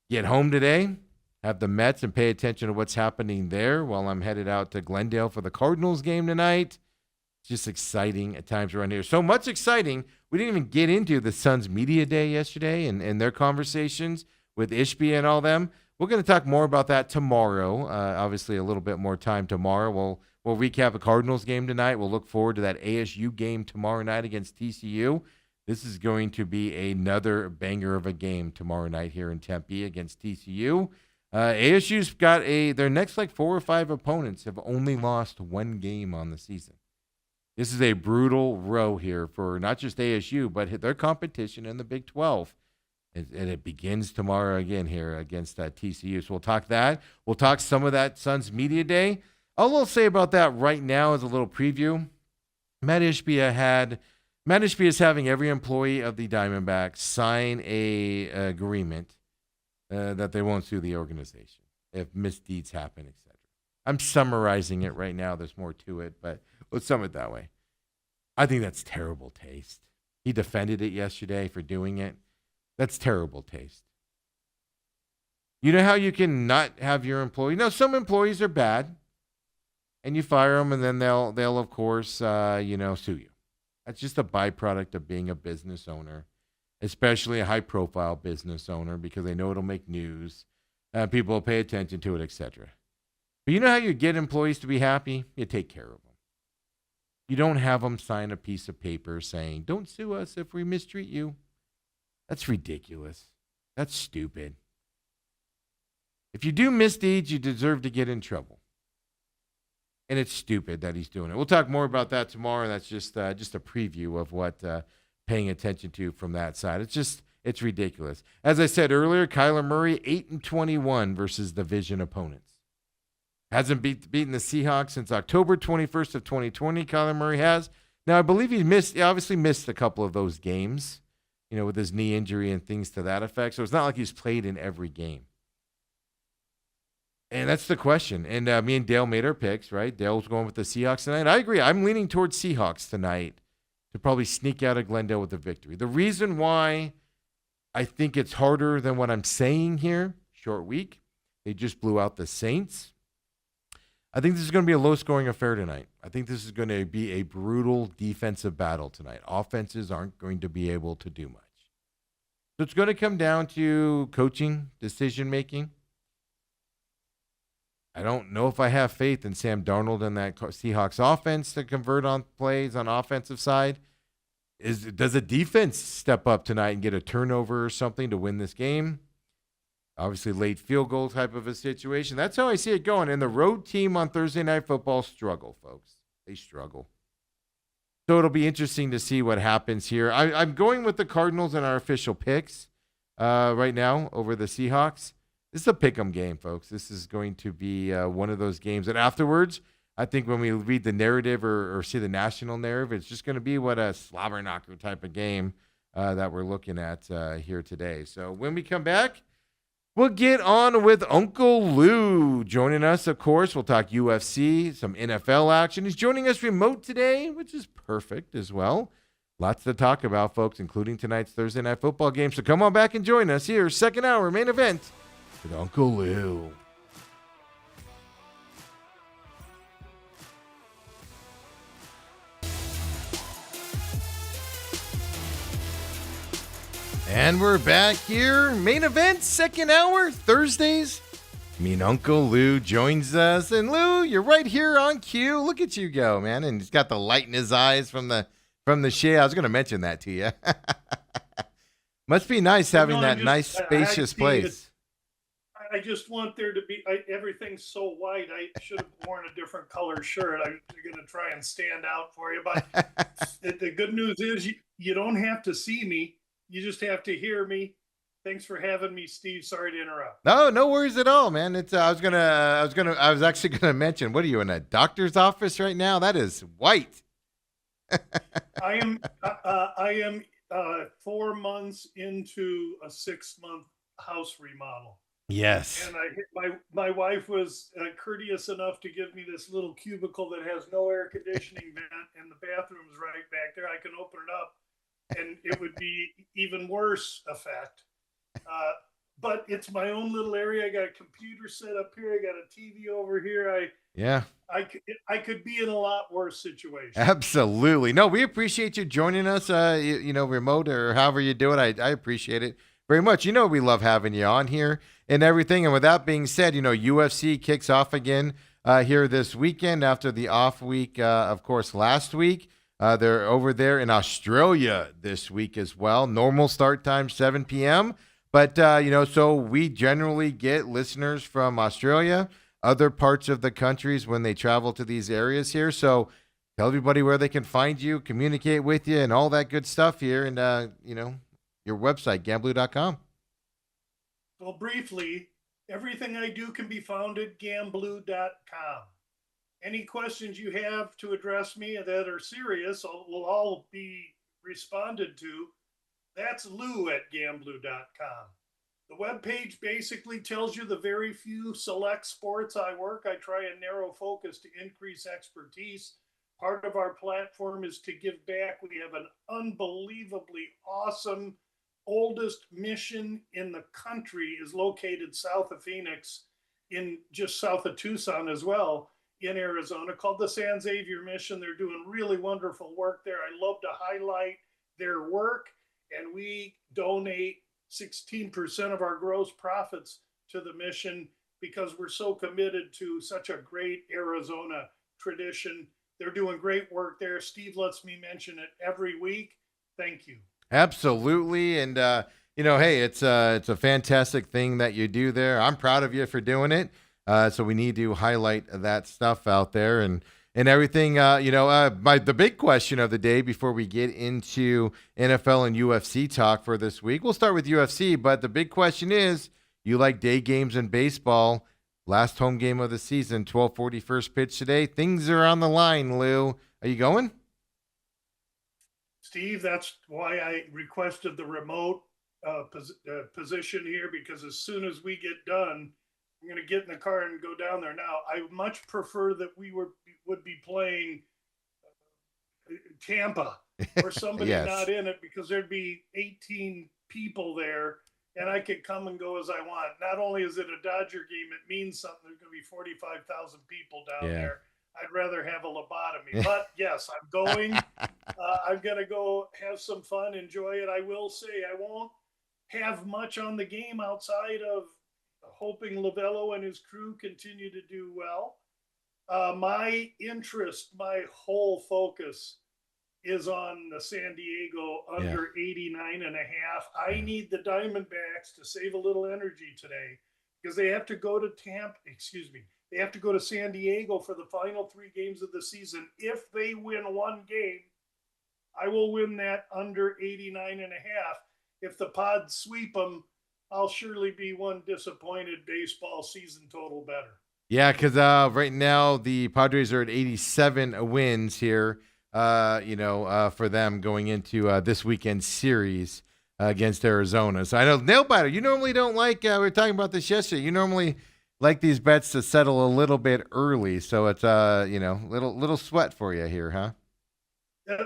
Get home today, have the Mets, and pay attention to what's happening there while I'm headed out to Glendale for the Cardinals game tonight. It's just exciting at times around here. So much exciting. We didn't even get into the Suns Media Day yesterday and their conversations with Ishbia and all them. We're going to talk more about that tomorrow. Obviously, a little bit more time tomorrow. We'll recap a Cardinals game tonight. We'll look forward to that ASU game tomorrow night against TCU. This is going to be another banger of a game tomorrow night here in Tempe against TCU. ASU's got their next 4 or 5 opponents have only lost 1 game on the season. This is a brutal row here for not just ASU, but their competition in the Big 12. And it begins tomorrow again here against TCU. So we'll talk that. We'll talk some of that Suns Media Day. All I'll say about that right now is a little preview. Matt Ishbia is having every employee of the Diamondbacks sign a agreement that they won't sue the organization if misdeeds happen, etc. I'm summarizing it right now. There's more to it, but let's sum it that way. I think that's terrible taste. He defended it yesterday for doing it. That's terrible taste. You know how you can not have your employee? No, some employees are bad, and you fire them, and then they'll of course sue you. That's just a byproduct of being a business owner, especially a high-profile business owner, because they know it'll make news. People will pay attention to it, etc. But you know how you get employees to be happy? You take care of them. You don't have them sign a piece of paper saying, don't sue us if we mistreat you. That's ridiculous. That's stupid. If you do misdeeds, you deserve to get in trouble. And it's stupid that he's doing it. We'll talk more about that tomorrow. That's just a preview of what paying attention to from that side. It's ridiculous. As I said earlier, Kyler Murray 8-21 versus division opponents. Hasn't beaten the Seahawks since October 21st of 2020. Kyler Murray has. Now I believe he obviously missed a couple of those games, with his knee injury and things to that effect. So it's not like he's played in every game. And that's the question. And me and Dale made our picks, right? Dale's going with the Seahawks tonight. I agree. I'm leaning towards Seahawks tonight to probably sneak out of Glendale with a victory. The reason why I think it's harder than what I'm saying here, short week, they just blew out the Saints. I think this is going to be a low-scoring affair tonight. I think this is going to be a brutal defensive battle tonight. Offenses aren't going to be able to do much. So it's going to come down to coaching, decision-making. I don't know if I have faith in Sam Darnold and that Seahawks offense to convert on plays on offensive side. Does a defense step up tonight and get a turnover or something to win this game? Obviously, late field goal type of a situation. That's how I see it going. And the road team on Thursday Night Football struggle, folks. They struggle. So it'll be interesting to see what happens here. I'm going with the Cardinals in our official picks right now over the Seahawks. This is a pick'em game, folks. This is going to be one of those games that afterwards, I think when we read the narrative or see the national narrative, it's just going to be what a slobber knocker type of game that we're looking at here today. So when we come back, we'll get on with Uncle Lou joining us, of course. We'll talk UFC, some NFL action. He's joining us remote today, which is perfect as well. Lots to talk about, folks, including tonight's Thursday Night Football game. So come on back and join us here, second hour, main event with Uncle Lou. And we're back here. Main event, second hour, Thursdays. Me and Uncle Lou joins us. And Lou, you're right here on cue. Look at you go, man. And he's got the light in his eyes from the shade. I was going to mention that to you. Must be nice having that nice, spacious place. I just want there to be, everything's so white, I should have worn a different color shirt. I'm going to try and stand out for you. But the good news is you don't have to see me. You just have to hear me. Thanks for having me, Steve. Sorry to interrupt. No worries at all, man. I was actually gonna mention, what are you in a doctor's office right now? That is white. I am 4 months into a 6-month house remodel. Yes. And my wife was courteous enough to give me this little cubicle that has no air conditioning vent, and the bathroom's right back there. I can open it up, and it would be even worse effect. But it's my own little area. I got a computer set up here. I got a TV over here. Yeah. I could be in a lot worse situation. Absolutely. No, we appreciate you joining us, remote or however you do it. I appreciate it very much. We love having you on here and everything. And with that being said, UFC kicks off again here this weekend after the off week, of course, last week. They're over there in Australia this week as well. Normal start time, 7 p.m. But, so we generally get listeners from Australia, other parts of the countries when they travel to these areas here. So tell everybody where they can find you, communicate with you, and all that good stuff here. And, your website, gamblu.com. Well, briefly, everything I do can be found at gamblu.com. Any questions you have to address me that are serious will all be responded to. That's Lou at gamblu.com. The webpage basically tells you the very few select sports I work. I try and narrow focus to increase expertise. Part of our platform is to give back. We have an unbelievably awesome, oldest mission in the country is located south of Phoenix, in just south of Tucson as well, in Arizona, called the San Xavier Mission. They're doing really wonderful work there. I love to highlight their work, and we donate 16% of our gross profits to the mission because we're so committed to such a great Arizona tradition. They're doing great work there. Steve lets me mention it every week. Thank you. Absolutely. And, hey, it's a fantastic thing that you do there. I'm proud of you for doing it. So we need to highlight that stuff out there and everything. The big question of the day before we get into NFL and UFC talk for this week, we'll start with UFC. But the big question is, you like day games in baseball? Last home game of the season, 12:40 first pitch today. Things are on the line, Lou. Are you going? Steve, that's why I requested the remote position here, because as soon as we get done, I'm going to get in the car and go down there. Now, I much prefer that we would be playing Tampa or somebody Yes. not in it, because there'd be 18 people there and I could come and go as I want. Not only is it a Dodger game, it means something. There's going to be 45,000 people down there. I'd rather have a lobotomy. But yes, I'm going. I'm going to go have some fun, enjoy it. I will say I won't have much on the game outside of hoping Lovello and his crew continue to do well. My interest, my whole focus is on the San Diego under 89.5. I need the Diamondbacks to save a little energy today, because they have to go to they have to go to San Diego for the final 3 games of the season. If they win one game, I will win that under 89.5. If the Pods sweep them, I'll surely be one disappointed baseball season total better. Yeah, because right now the Padres are at 87 wins here, for them going into this weekend series against Arizona. So I know, Nailbiter, you normally don't like, we were talking about this yesterday, you normally like these bets to settle a little bit early. So it's, little sweat for you here, huh?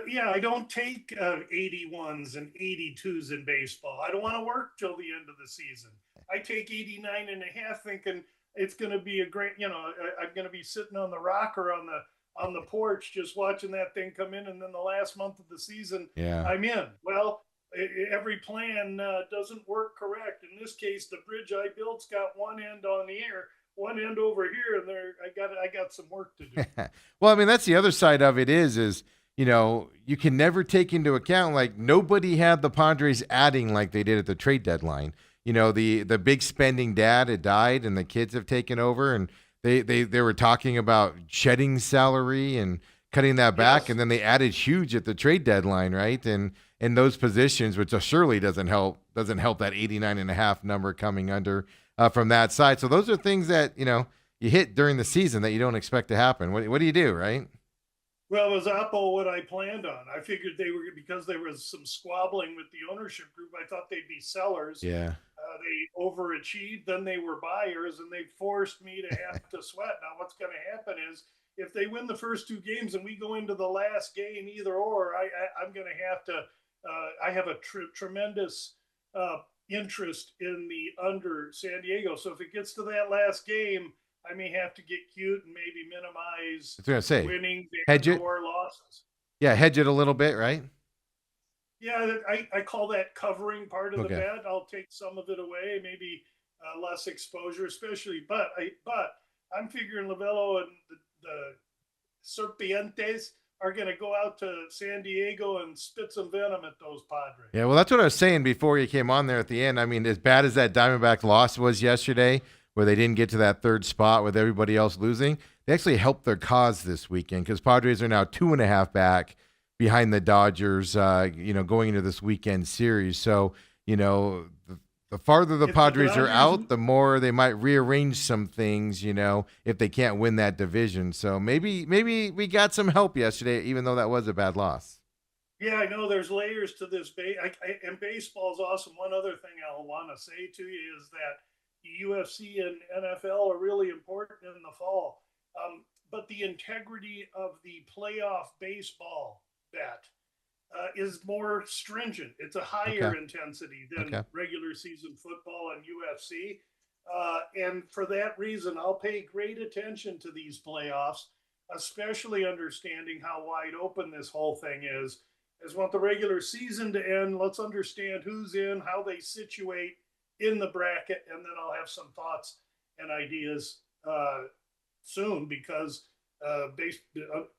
Yeah, I don't take 81s and 82s in baseball. I don't want to work till the end of the season. I take 89.5 thinking it's going to be a great, I'm going to be sitting on the rocker on the porch just watching that thing come in, and then the last month of the season, I'm in. Well, every plan doesn't work correct. In this case, the bridge I built's got one end on the air, one end over here, and I got some work to do. Well, I mean, that's the other side of it is you can never take into account, like, nobody had the Padres adding like they did at the trade deadline. The big spending dad had died and the kids have taken over, and they were talking about shedding salary and cutting that back. Yes. And then they added huge at the trade deadline, right? And in those positions, which surely doesn't help that 89.5 number coming under from that side. So those are things that, you hit during the season that you don't expect to happen. What do you do, right? Well, it was Oppo what I planned on. I figured they were, because there was some squabbling with the ownership group, I thought they'd be sellers. Yeah. they overachieved, then they were buyers, and they forced me to have to sweat. Now, what's going to happen is if they win the first 2 games and we go into the last game, either or, I'm going to have to. I have a tremendous interest in the under San Diego. So if it gets to that last game, I may have to get cute and maybe minimize I was going to say, winning hedge it. or losses. Yeah, hedge it a little bit, right? Yeah, I call that covering part of the Okay. bet. I'll take some of it away, maybe less exposure, especially. But I'm figuring Lovello and the Serpientes are going to go out to San Diego and spit some venom at those Padres. Yeah, well, that's what I was saying before you came on there at the end. I mean, as bad as that Diamondback loss was yesterday, where they didn't get to that third spot with everybody else losing, they actually helped their cause this weekend because Padres are now 2.5 back behind the Dodgers, going into this weekend series. So, the farther the If the Padres are Dodgers- out, the more they might rearrange some things, if they can't win that division. So maybe we got some help yesterday, even though that was a bad loss. Yeah, I know there's layers to this. And baseball is awesome. One other thing I'll want to say to you is that the UFC and NFL are really important in the fall. But the integrity of the playoff baseball bet is more stringent. It's a higher Okay. intensity than Okay. regular season football and UFC. And for that reason, I'll pay great attention to these playoffs, especially understanding how wide open this whole thing is. I just want the regular season to end. Let's understand who's in, how they situate in the bracket, and then I'll have some thoughts and ideas soon because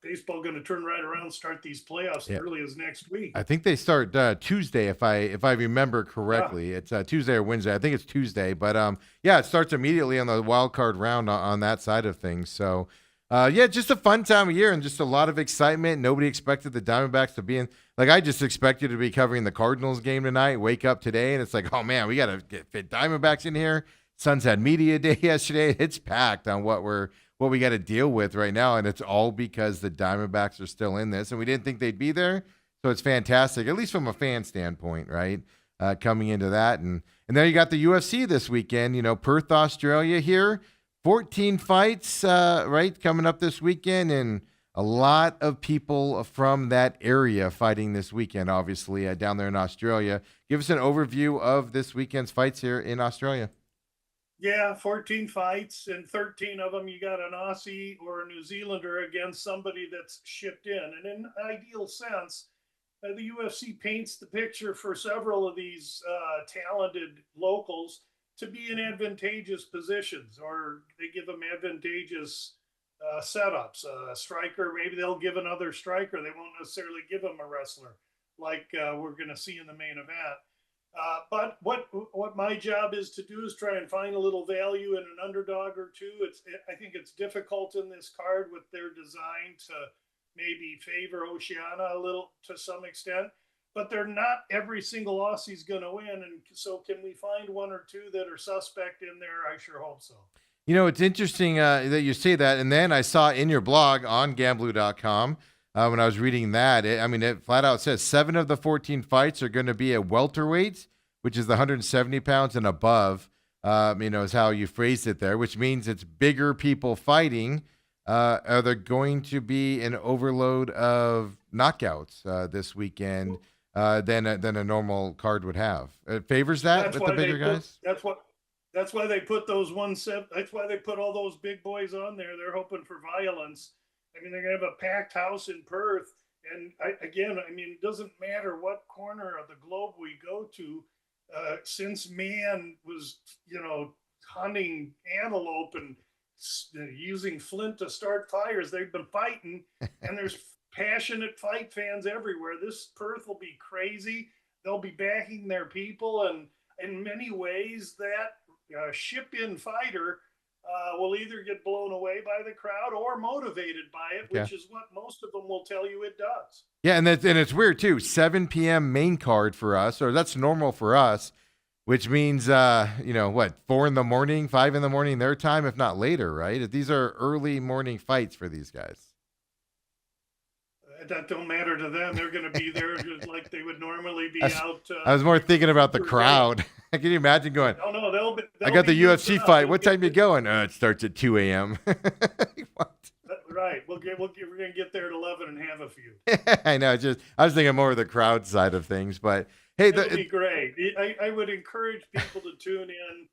baseball going to turn right around, start these playoffs as early as next week. I think they start Tuesday, if I remember correctly. It's Tuesday or Wednesday. I think it's Tuesday, but it starts immediately on the wild card round on that side of things. So, just a fun time of year and just a lot of excitement. Nobody expected the Diamondbacks to be in. Like, I just expected to be covering the Cardinals game tonight. Wake up today and it's like, oh man, we got to fit Diamondbacks in here. Suns had media day yesterday. It's packed on what we got to deal with right now, and it's all because the Diamondbacks are still in this, and we didn't think they'd be there. So it's fantastic, at least from a fan standpoint, right? Coming into that, and then you got the UFC this weekend. Perth, Australia here, 14 fights, right, coming up this weekend, and a lot of people from that area fighting this weekend. Obviously, down there in Australia. Give us an overview of this weekend's fights here in Australia. Yeah, 14 fights, and 13 of them you got an Aussie or a New Zealander against somebody that's shipped in. And in an ideal sense, the UFC paints the picture for several of these talented locals to be in advantageous positions, or they give them advantageous setups. A striker, maybe they'll give another striker. They won't necessarily give them a wrestler like we're going to see in the main event. But what my job is to do is try and find a little value in an underdog or two. I think it's difficult in this card with their design to maybe favor Oceania a little to some extent, but they're not every single Aussie's going to win. And so can we find one or two that are suspect in there? I sure hope so. It's interesting that you say that. And then I saw in your blog on Gamblu.com, when I was reading that, it flat out says 7 of the 14 fights are going to be at welterweight, which is the 170 pounds and above, is how you phrased it there, which means it's bigger people fighting. Are there going to be an overload of knockouts this weekend than a normal card would have? It favors that with the bigger guys? That's why they put those that's why they put all those big boys on there. They're hoping for violence. They're going to have a packed house in Perth. And it doesn't matter what corner of the globe we go to, since man was, hunting antelope and using flint to start fires, they've been fighting, and there's passionate fight fans everywhere. This Perth will be crazy. They'll be backing their people. And in many ways, that ship-in fighter will either get blown away by the crowd or motivated by it, which is what most of them will tell you it does. Yeah, and it's weird too. 7 p.m. main card for us, or that's normal for us, which means 4 in the morning, 5 in the morning their time, if not later, right? These are early morning fights for these guys. That don't matter to them. They're going to be there just like they would normally be out. I was more thinking about the crowd. Can you imagine going, Oh no, I got the they'll be UFC used up. fight. They'll What get time you going? It starts at 2 a.m. What? Right. We're gonna get there at 11 and have a few. I know. I was thinking more of the crowd side of things, but hey, It'll be great. I would encourage people to tune in.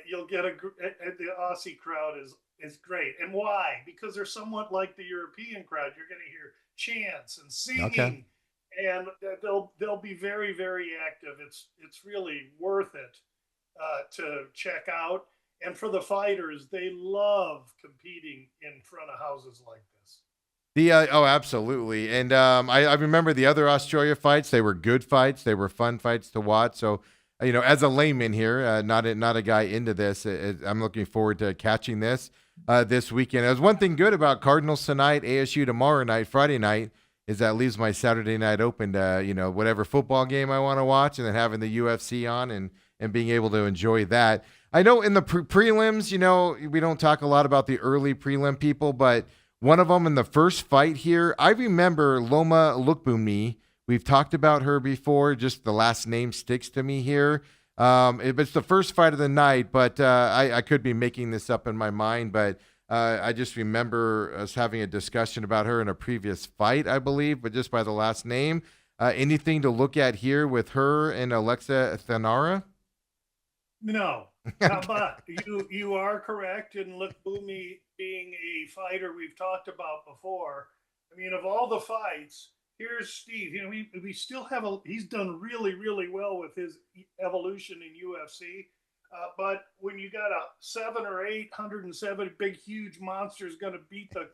You'll get the Aussie crowd is great. And why? Because they're somewhat like the European crowd. You're going to hear chants and singing, and they'll be very, very active. It's really worth it to check out. And for the fighters, they love competing in front of houses like this. Absolutely. And I remember the other Australia fights. They were good fights. They were fun fights to watch. So, as a layman here, not a guy into this, I'm looking forward to catching this weekend. There's one thing good about Cardinals tonight, ASU tomorrow night, Friday night, is that leaves my Saturday night open to, whatever football game I want to watch, and then having the UFC on and being able to enjoy that. I know in the prelims, we don't talk a lot about the early prelim people, but one of them in the first fight here, I remember Loma Lookboonmee. We've talked about her before. Just the last name sticks to me here. It's the first fight of the night, but I could be making this up in my mind, but I just remember us having a discussion about her in a previous fight, I believe, but just by the last name. Anything to look at here with her and Alexa Thanara? No. But you are correct in Lookboonmee being a fighter we've talked about before. I mean, of all the fights, here's Steve. We still have he's done really, really well with his evolution in UFC. But when you got a 7 or 8, 107 big, huge monsters going to beat the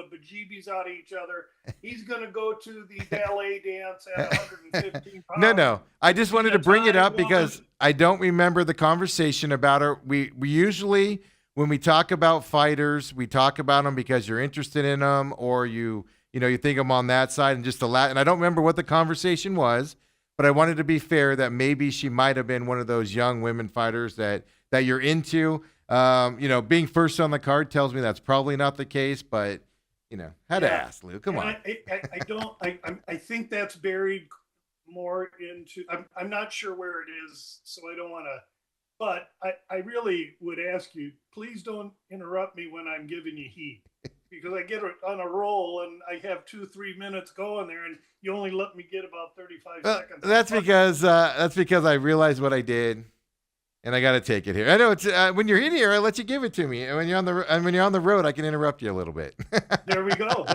bejeebies out of each other, he's going to go to the ballet dance at 115 pounds. No. I just wanted to bring it up because I don't remember the conversation about her. We usually, when we talk about fighters, we talk about them because you're interested in them, or you think them on that side, and and I don't remember what the conversation was. But I wanted to be fair that maybe she might have been one of those young women fighters that you're into. Being first on the card tells me that's probably not the case, but had to ask, Lou. Come on. I think that's buried more into. I'm not sure where it is, so I don't want to. But I really would ask you, please don't interrupt me when I'm giving you heat. Because I get on a roll and I have 2-3 minutes going there, and you only let me get about 35 seconds. That's because I realized what I did, and I got to take it here. I know it's when you're in here, I let you give it to me, and when you're on the road, I can interrupt you a little bit. There we go.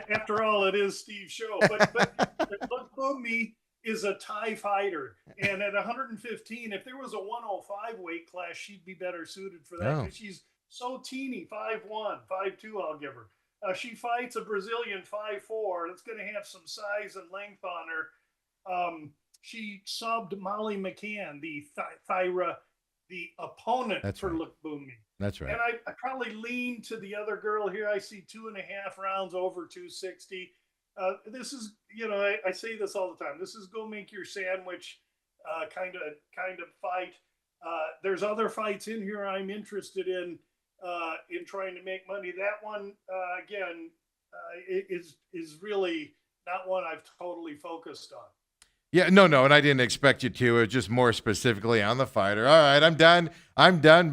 After all, it is Steve's show. But Lookboonmee is a Thai fighter, and at 115, if there was a 105 weight class, she'd be better suited for that. Oh. She's so teeny, 5'1", 5'2", I'll give her. She fights a Brazilian 5'4", that's going to have some size and length on her. She subbed Molly McCann, the opponent for Lookboonmee. That's right. And I probably lean to the other girl here. I see 2.5 rounds over 260. This is, I say this all the time. This is go make your sandwich kind of fight. There's other fights in here I'm interested in trying to make money. That one, again, is really not one I've totally focused on. Yeah, no, and I didn't expect you to. It was just more specifically on the fighter. All right, I'm done.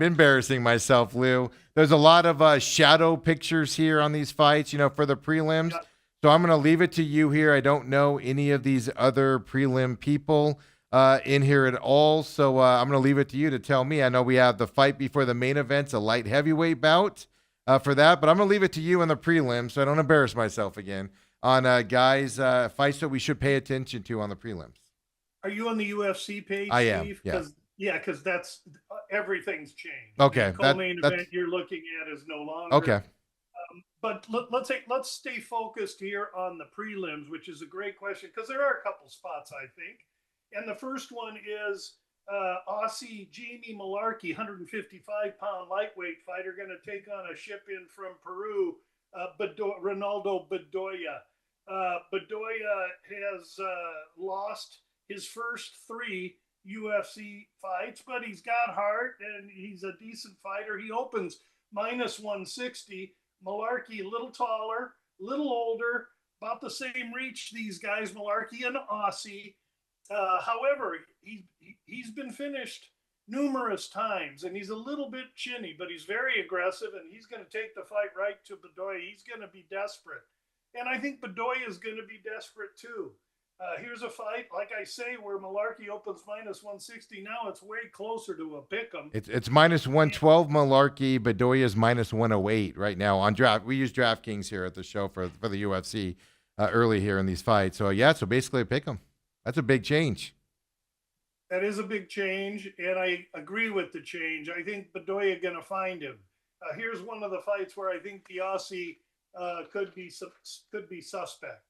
Embarrassing myself, Lou. There's a lot of shadow pictures here on these fights, for the prelims. Yeah. So I'm going to leave it to you here. I don't know any of these other prelim people in here at all. So I'm going to leave it to you to tell me. I know we have the fight before the main event's a light heavyweight bout for that, but I'm going to leave it to you in the prelim so I don't embarrass myself again on guys' fights that we should pay attention to on the prelims. Are you on the UFC page, I am, Steve? yeah. Because that's everything's changed. Okay. The co-main event you're looking at is no longer. Okay. But let's stay focused here on the prelims, which is a great question because there are a couple spots, I think. And the first one is Aussie Jamie Mullarkey, 155-pound lightweight fighter, going to take on a ship-in from Peru, Ronaldo Bedoya. Bedoya has lost his first 3 UFC fights, but he's got heart and he's a decent fighter. He opens -160. Mullarkey, a little taller, a little older, about the same reach, these guys, Mullarkey and Aussie. However, he he's been finished numerous times, and he's a little bit chinny, but he's very aggressive, and he's going to take the fight right to Bedoya. He's going to be desperate, and I think Bedoya is going to be desperate too. Here's a fight, like I say, where Malarkey opens -160. Now it's way closer to a pick'em. It's -112 Malarkey. Bedoya is -108 right now on draft. We use DraftKings here at the show for the UFC early here in these fights. So so basically a pick'em. That's a big change. That is a big change, and I agree with the change. I think Bedoya going to find him. Here's one of the fights where I think the Aussie could be suspect.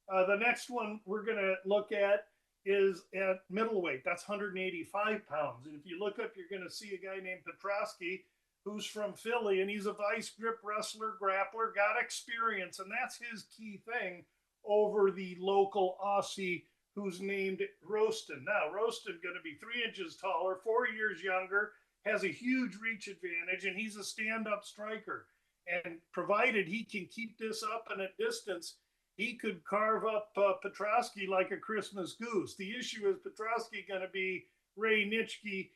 The next one we're going to look at is at middleweight. That's 185 pounds. And if you look up, you're going to see a guy named Petroski, who's from Philly, and he's a vice grip wrestler, grappler, got experience, and that's his key thing over the local Aussie who's named Roston. Now, Roston going to be 3 inches taller, 4 years younger, has a huge reach advantage, and he's a stand-up striker. And provided he can keep this up and at distance, he could carve up Petroski like a Christmas goose. The issue is Petroski going to be Ray Nitschke,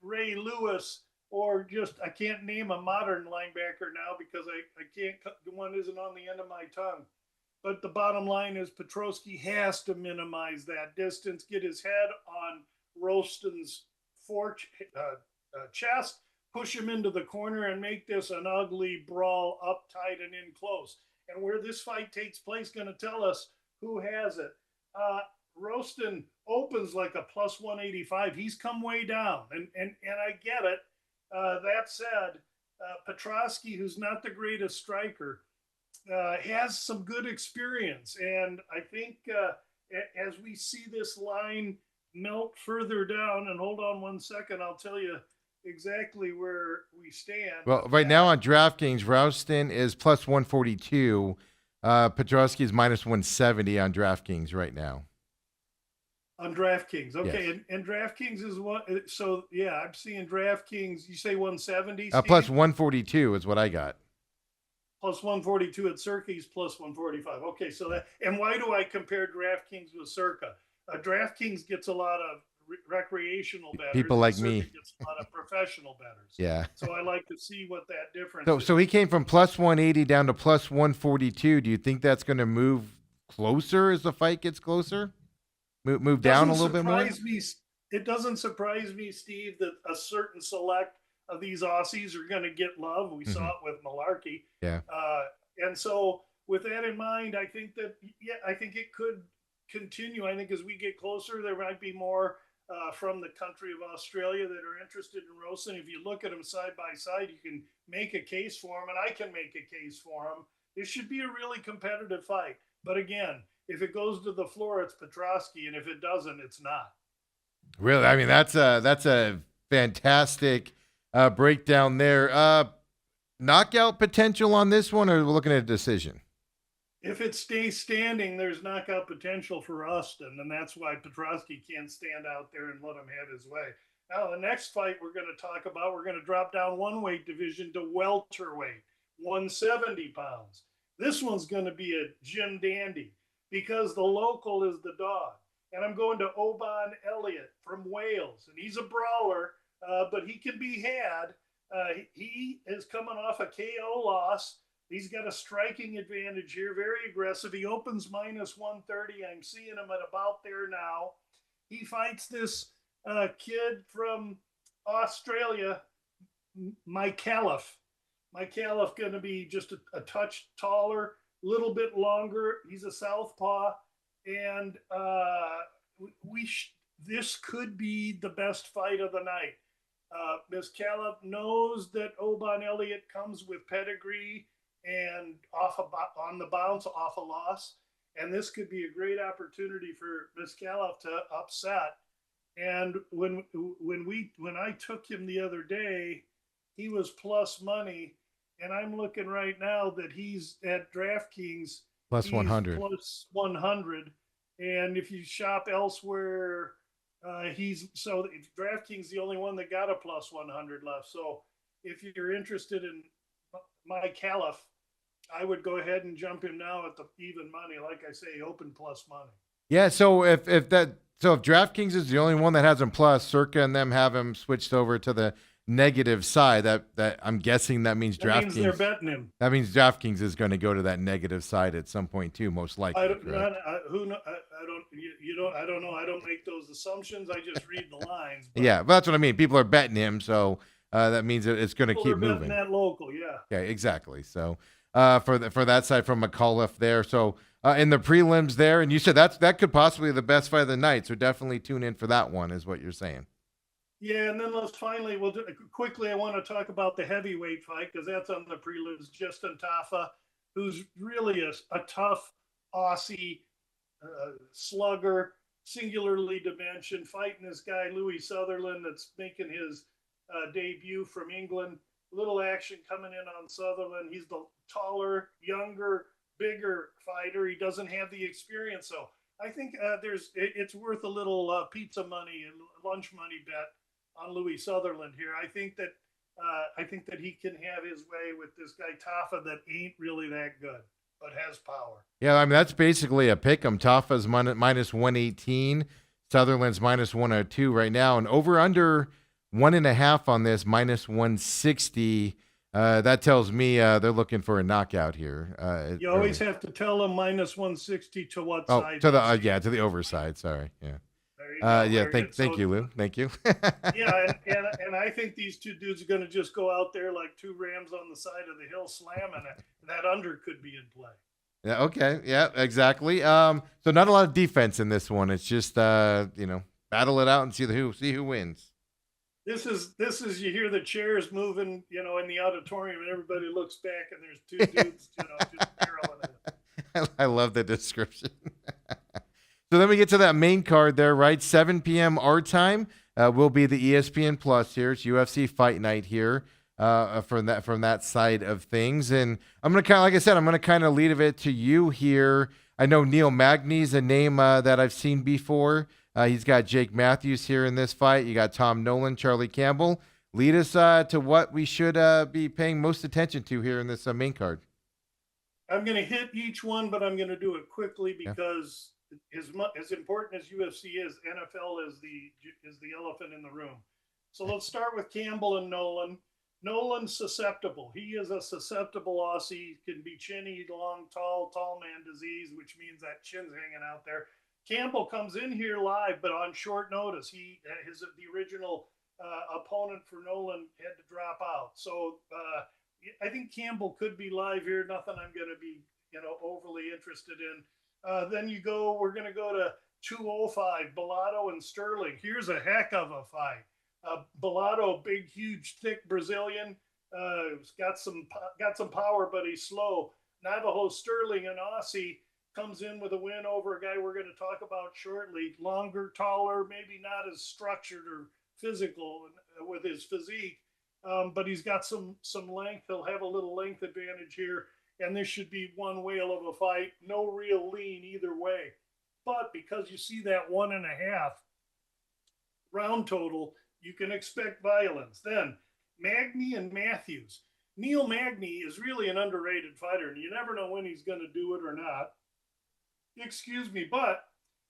Ray Lewis, or just, I can't name a modern linebacker now because I can't, one isn't on the end of my tongue. But the bottom line is Petroski has to minimize that distance, get his head on Roston's chest, push him into the corner, and make this an ugly brawl up tight and in close. And where this fight takes place going to tell us who has it. Roston opens like a +185. He's come way down, and I get it. That said, Petroski, who's not the greatest striker, has some good experience. And I think as we see this line melt further down, and hold on one second, I'll tell you exactly where we stand. Well, right now on DraftKings, Roston is +142. Petroski is -170 on DraftKings right now. On DraftKings. Okay. Yes. And DraftKings is what? So, yeah, I'm seeing DraftKings. You say 170? +142 is what I got. +142 at Circa, he's +145. Okay, so that, and why do I compare DraftKings with Circa? DraftKings gets a lot of recreational bettors. People like Circa me. gets a lot of professional bettors. Yeah. So I like to see what that difference is. So he came from +180 down to +142. Do you think that's going to move closer as the fight gets closer? Move down a little bit more? It doesn't surprise me, Steve, that a certain select of these Aussies are going to get love. We saw it with Malarkey. Yeah. And so with that in mind, I think that, I think it could continue. I think as we get closer, there might be more from the country of Australia that are interested in Roston. If you look at them side by side, you can make a case for them, and I can make a case for them. This should be a really competitive fight. But again, if it goes to the floor, it's Petroski, and if it doesn't, it's not. Really? I mean, that's a fantastic breakdown there. Knockout potential on this one, or we're looking at a decision? If it stays standing, there's knockout potential for Austin, and that's why Petroski can't stand out there and let him have his way. Now, the next fight we're going to talk about, we're going to drop down one weight division to welterweight, 170 pounds. This one's going to be a Jim Dandy because the local is the dog. And I'm going to Oban Elliott from Wales, and he's a brawler, but he can be had. He is coming off a KO loss. He's got a striking advantage here, very aggressive. He opens -130. I'm seeing him at about there now. He fights this kid from Australia, Mike Califf. Mike Califf going to be just a touch taller, a little bit longer. He's a southpaw, and this could be the best fight of the night. Ms. Califf knows that Oban Elliott comes with pedigree and on the bounce off a loss, and this could be a great opportunity for Ms. Califf to upset. And when I took him the other day, he was plus money, and I'm looking right now that he's at DraftKings +100. +100, and if you shop elsewhere, DraftKings the only one that got a +100 left. So if you're interested in Mike Califf, I would go ahead and jump him now at the even money. Like I say, open plus money. Yeah, so if DraftKings is the only one that has him plus, Circa and them have him switched over to the negative side. That I'm guessing that means That means they're DraftKings. betting him. That means DraftKings is going to go to that negative side at some point too, most likely. I don't, Correct? who know, I don't, you don't, I don't know. I don't make those assumptions. I just read the lines. But Yeah, but that's what I mean. People are betting him, so that means that it's going to people are keep betting moving. that local, yeah. Okay, exactly. So for that side from McAuliffe there. So in the prelims there, and you said that could possibly be the best fight of the night. So definitely tune in for that one, is what you're saying. Yeah, and then let's finally, quickly, I want to talk about the heavyweight fight because that's on the prelims. Justin Tafa, who's really a tough Aussie slugger, singularly dimensioned, fighting this guy, Louis Sutherland, that's making his debut from England. Little action coming in on Sutherland. He's the taller, younger, bigger fighter. He doesn't have the experience. So I think it's worth a little pizza money and lunch money bet on Louis Sutherland here. I think that he can have his way with this guy Tafa that ain't really that good, but has power. Yeah, I mean that's basically a pick 'em. Tafa's minus 118, Sutherland's minus 102 right now, and over under 1.5 on this minus 160. That tells me they're looking for a knockout here. You always have to tell them minus 160 to what side? To the to the overside. Sorry, yeah. Yeah, thank you, Lou. Thank you. Yeah, and I think these two dudes are going to just go out there like two rams on the side of the hill slamming it. That under could be in play. Yeah. Okay. Yeah. Exactly. So not a lot of defense in this one. It's just battle it out and see who wins. This is you hear the chairs moving, in the auditorium, and everybody looks back, and there's two dudes, just barreling it. I love the description. So then we get to that main card there, right? 7 p.m. our time will be the ESPN Plus here. It's UFC Fight Night here from that side of things. And I'm going to like I said, I'm going to kind of lead it to you here. I know Neil Magny's a name that I've seen before. He's got Jake Matthews here in this fight. You got Tom Nolan, Charlie Campbell. Lead us to what we should be paying most attention to here in this main card. I'm going to hit each one, but I'm going to do it quickly because as important as UFC is, NFL is the elephant in the room. So let's start with Campbell and Nolan. Nolan's susceptible. He is a susceptible Aussie. Can be chinny, long, tall man disease, which means that chin's hanging out there. Campbell comes in here live, but on short notice. The original opponent for Nolan had to drop out. So I think Campbell could be live here. Nothing I'm going to be overly interested in. Then we're going to go to 205, Bellato and Sterling. Here's a heck of a fight. Bellato, big, huge, thick Brazilian, got some power, but he's slow. Navajo Sterling, an Aussie, comes in with a win over a guy we're going to talk about shortly. Longer, taller, maybe not as structured or physical with his physique, but he's got some length. He'll have a little length advantage here. And this should be one whale of a fight. No real lean either way. But because you see that 1.5 round total, you can expect violence. Then Magny and Matthews. Neil Magny is really an underrated fighter, and you never know when he's going to do it or not. Excuse me, but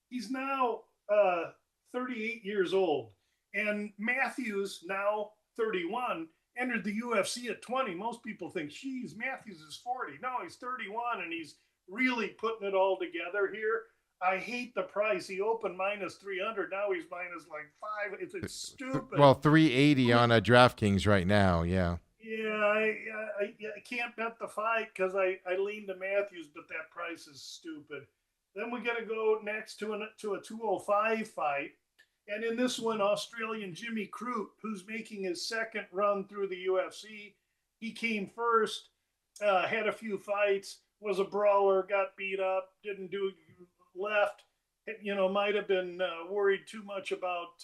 he's now 38 years old. And Matthews, now 31, entered the UFC at 20. Most people think, geez, Matthews is 40. No, he's 31, and he's really putting it all together here. I hate the price. He opened minus 300. Now he's minus like 5. It's stupid. Well, 380 on DraftKings right now. Yeah. Yeah, I can't bet the fight because I lean to Matthews, but that price is stupid. Then we got to go next to a 205 fight. And in this one, Australian Jimmy Crute, who's making his second run through the UFC. He came first, had a few fights, was a brawler, got beat up, didn't do left. Might have been worried too much about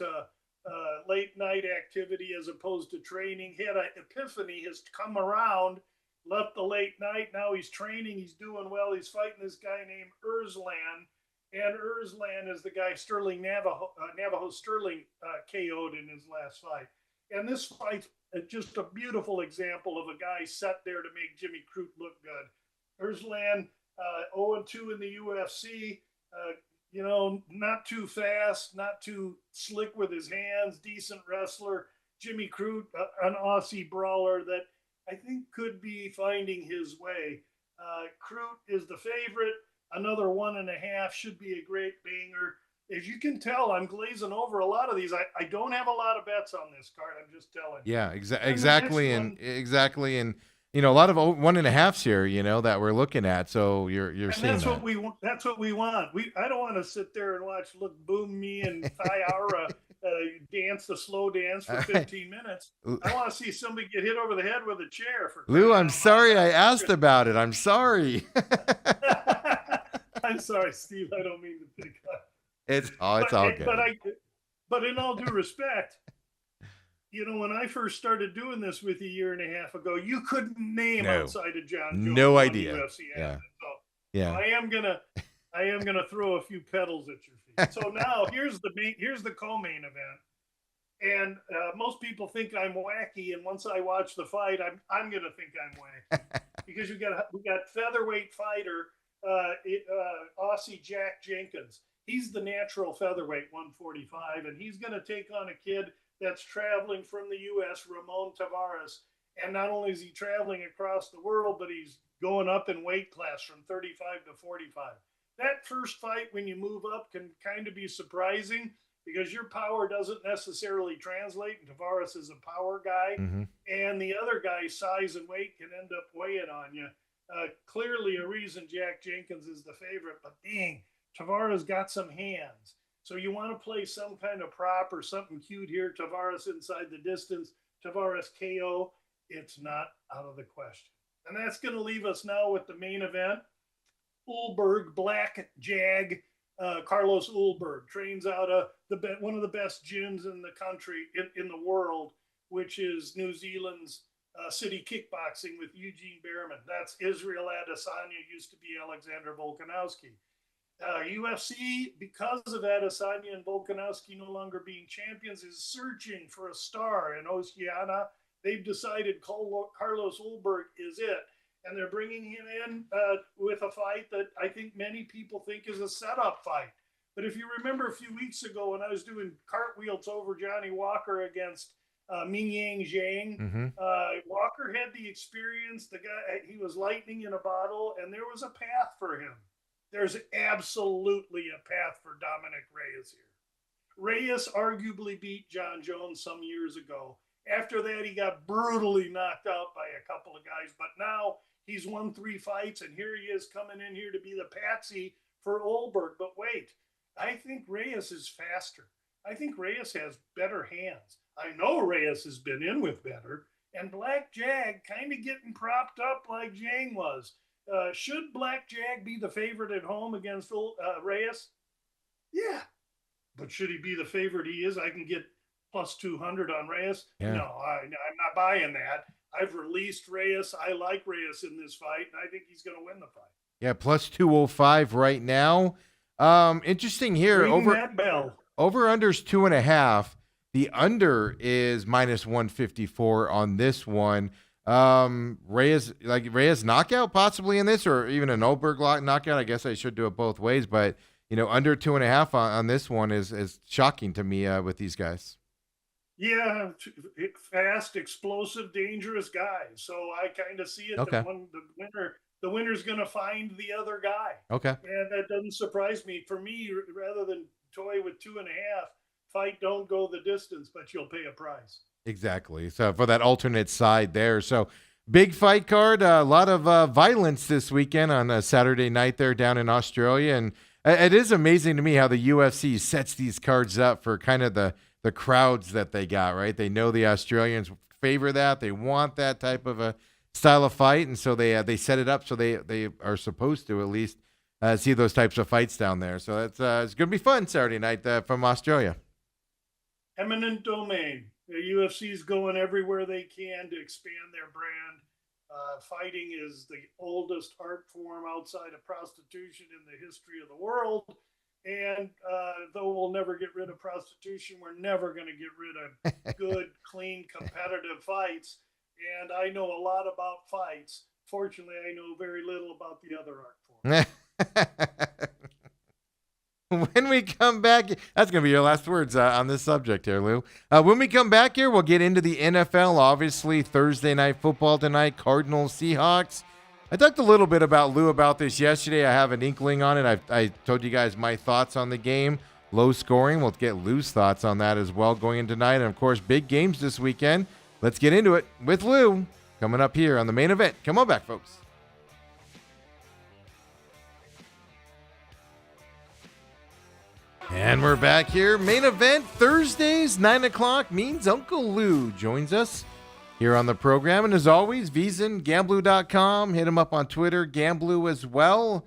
late night activity as opposed to training. He had an epiphany, has come around, left the late night. Now he's training. He's doing well. He's fighting this guy named Erslan. And Erslan is the guy Navajo Sterling KO'd in his last fight. And this fight's just a beautiful example of a guy set there to make Jimmy Crute look good. Erslan, 0-2 in the UFC, not too fast, not too slick with his hands, decent wrestler. Jimmy Crute, an Aussie brawler that I think could be finding his way. Crute is the favorite. Another 1.5 should be a great banger. As you can tell, I'm glazing over a lot of these. I don't have a lot of bets on this card. I'm just telling you. Yeah, And exactly, and a lot of 1.5s here, that we're looking at. So you're seeing that's that. what we want. That's what we want. I don't want to sit there and watch Look Boom Me and Thyara dance the slow dance for 15 minutes. I want to see somebody get hit over the head with a chair. Lou, I'm sorry I asked about it. I'm sorry. I'm sorry, Steve. I don't mean to pick up. It's all good. But in all due respect, when I first started doing this with you 1.5 years ago, you couldn't name outside of John Jones. No idea. UFC Yeah. So Yeah. I am gonna throw a few petals at your feet. So now here's the co-main event, and most people think I'm wacky, and once I watch the fight, I'm gonna think I'm wacky because we got featherweight fighter Aussie Jack Jenkins. He's the natural featherweight 145, and he's gonna take on a kid that's traveling from the U.S., Ramon Tavares. And not only is he traveling across the world, but he's going up in weight class from 35 to 45. That first fight, when you move up, can kind of be surprising because your power doesn't necessarily translate. And Tavares is a power guy. Mm-hmm. And the other guy's size and weight can end up weighing on you. Clearly a reason Jack Jenkins is the favorite, but dang, Tavares got some hands. So you want to play some kind of prop or something cute here. Tavares inside the distance, Tavares KO. It's not out of the question. And that's going to leave us now with the main event. Ulberg, Black Jag, Carlos Ulberg trains out of one of the best gyms in the country, in the world, which is New Zealand's City Kickboxing with Eugene Behrman. That's Israel Adesanya, used to be Alexander Volkanovski. UFC, because of Adesanya and Volkanovski no longer being champions, is searching for a star in Oceania. They've decided Carlos Ulberg is it. And they're bringing him in with a fight that I think many people think is a setup fight. But if you remember a few weeks ago when I was doing cartwheels over Johnny Walker against Mingyang Zhang, Mm-hmm. Walker had the experience. The guy, he was lightning in a bottle, and there was a path for him. There's absolutely a path for Dominic Reyes here. Reyes arguably beat John Jones some years ago. After that, he got brutally knocked out by a couple of guys. But now he's won 3 fights, and here he is coming in here to be the patsy for Ulberg. But wait, I think Reyes is faster. I think Reyes has better hands. I know Reyes has been in with better. And Black Jag kind of getting propped up like Zhang was. Should Black Jag be the favorite at home against Reyes? Yeah. But should he be the favorite he is? I can get plus 200 on Reyes. Yeah. No, I'm not buying that. I've released Reyes. I like Reyes in this fight, and I think he's going to win the fight. Yeah, plus 205 right now. Interesting here. Ring that bell. Over under's 2.5. The under is minus 154 on this one. Reyes knockout possibly in this, or even an Ulberg knockout. I guess I should do it both ways, but under 2.5 on this one is shocking to me with these guys. Yeah, fast, explosive, dangerous guy. So I kind of see it. Okay. The winner's going to find the other guy. Okay. And that doesn't surprise me. For me, rather than toy with 2.5, fight don't go the distance, but you'll pay a price. Exactly. So for that alternate side there. So big fight card, a lot of violence this weekend on a Saturday night there down in Australia. And it is amazing to me how the UFC sets these cards up for kind of the crowds that they got, right? They know the Australians favor that. They want that type of a style of fight. And so they set it up so they are supposed to at least see those types of fights down there. So it's going to be fun Saturday night from Australia. Eminent domain. The UFC is going everywhere they can to expand their brand. Fighting is the oldest art form outside of prostitution in the history of the world. And though we'll never get rid of prostitution, we're never going to get rid of good, clean, competitive fights. And I know a lot about fights. Fortunately, I know very little about the other art forms. When we come back, that's going to be your last words on this subject here, Lou. When we come back here, we'll get into the NFL. Obviously, Thursday night football tonight, Cardinals, Seahawks. I talked a little bit about Lou about this yesterday. I have an inkling on it. I told you guys my thoughts on the game. Low scoring. We'll get Lou's thoughts on that as well going in tonight. And, of course, big games this weekend. Let's get into it with Lou coming up here on the main event. Come on back, folks. And we're back here. Main event, Thursdays, 9 o'clock, means Uncle Lou joins us here on the program. And as always, VSiN, Gamblu.com. Hit him up on Twitter, Gamblu as well.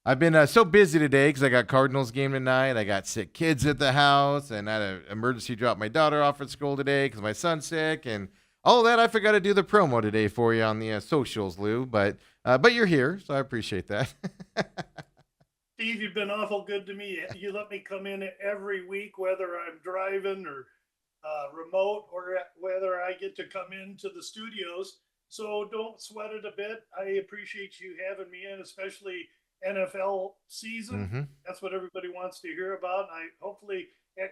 I've been so busy today because I got Cardinals game tonight. I got sick kids at the house, and I had an emergency drop my daughter off at school today because my son's sick. And all of that, I forgot to do the promo today for you on the socials, Lou. But you're here, so I appreciate that. Steve, you've been awful good to me. You let me come in every week, whether I'm driving or remote, or whether I get to come into the studios. So don't sweat it a bit. I appreciate you having me in, especially NFL season. Mm-hmm. That's what everybody wants to hear about. I hopefully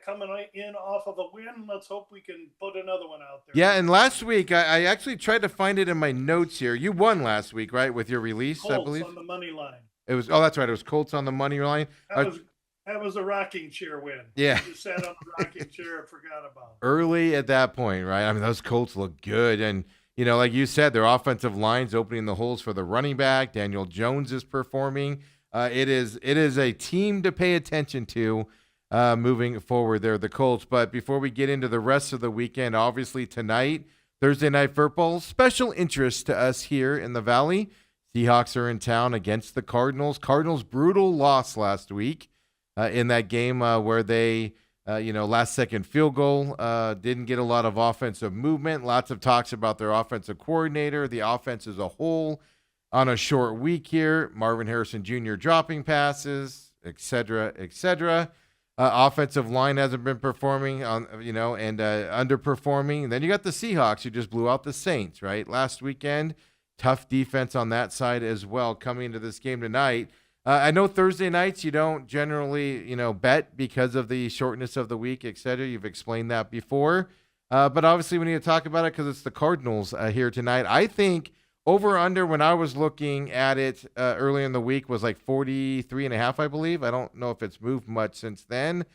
coming in off of a win. Let's hope we can put another one out there. Yeah, and last week I actually tried to find it in my notes here. You won last week, right, with your release, Colts I believe? on the money line. It was. Oh, that's right. It was Colts on the money line. That was a rocking chair win. Yeah. You just sat on the rocking chair and forgot about it. Early at that point, right? I mean, those Colts look good, and like you said, their offensive line's opening the holes for the running back. Daniel Jones is performing. It is a team to pay attention to moving forward. There, the Colts. But before we get into the rest of the weekend, obviously tonight, Thursday night football, special interest to us here in the Valley. Seahawks are in town against the Cardinals. Cardinals' brutal loss last week in that game where they, last-second field goal, didn't get a lot of offensive movement. Lots of talks about their offensive coordinator, the offense as a whole on a short week here. Marvin Harrison Jr. dropping passes, et cetera, et cetera. Offensive line hasn't been performing, and underperforming. And then you got the Seahawks who just blew out the Saints, right, last weekend. Tough defense on that side as well coming into this game tonight. I know Thursday nights you don't generally, bet because of the shortness of the week, et cetera. You've explained that before. But obviously we need to talk about it because it's the Cardinals here tonight. I think over-under when I was looking at it earlier in the week was like 43.5, I believe. I don't know if it's moved much since then.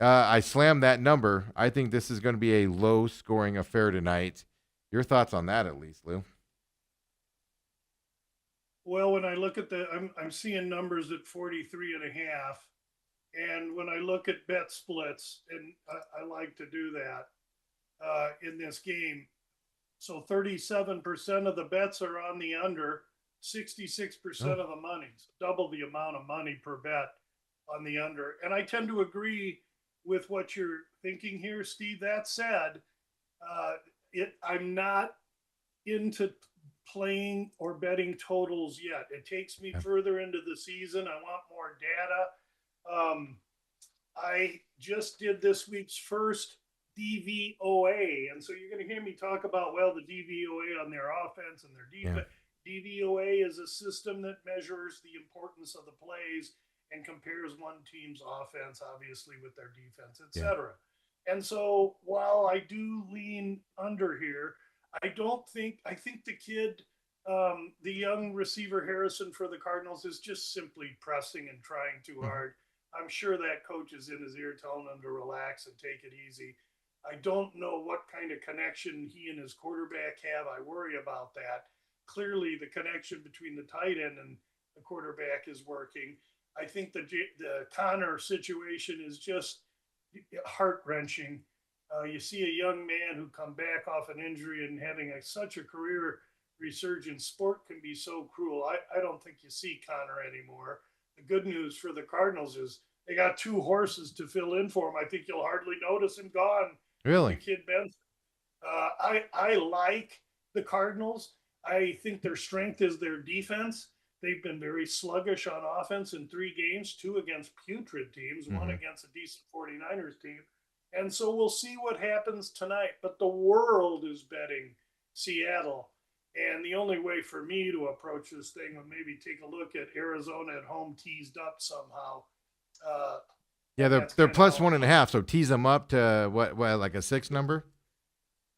I slammed that number. I think this is going to be a low-scoring affair tonight. Your thoughts on that at least, Lou? Well, when I look at I'm seeing numbers at 43.5, and when I look at bet splits, and I like to do that in this game, so 37% of the bets are on the under, 66% of the money, so double the amount of money per bet on the under. And I tend to agree with what you're thinking here, Steve. That said, I'm not into playing or betting totals yet. It takes me further into the season. I want more data. I just did this week's first DVOA, and so you're going to hear me talk about, well, the DVOA on their offense and their defense. Yeah. DVOA is a system that measures the importance of the plays and compares one team's offense, obviously, with their defense, etc. Yeah. And so while I do lean under here, I think the kid, the young receiver Harrison for the Cardinals is just simply pressing and trying too hard. I'm sure that coach is in his ear telling him to relax and take it easy. I don't know what kind of connection he and his quarterback have. I worry about that. Clearly, the connection between the tight end and the quarterback is working. I think the Connor situation is just heart-wrenching. You see a young man who come back off an injury and having such a career resurgence. Sport can be so cruel. I don't think you see Connor anymore. The good news for the Cardinals is they got two horses to fill in for him. I think you'll hardly notice him gone. Really? Kid Benson. I like the Cardinals. I think their strength is their defense. They've been very sluggish on offense in 3 games, 2 against putrid teams, 1 against a decent 49ers team. And so we'll see what happens tonight. But the world is betting Seattle. And the only way for me to approach this thing would maybe take a look at Arizona at home teased up somehow. Yeah, And they're that's they're kinda plus how- 1.5. So tease them up to what like a 6 number.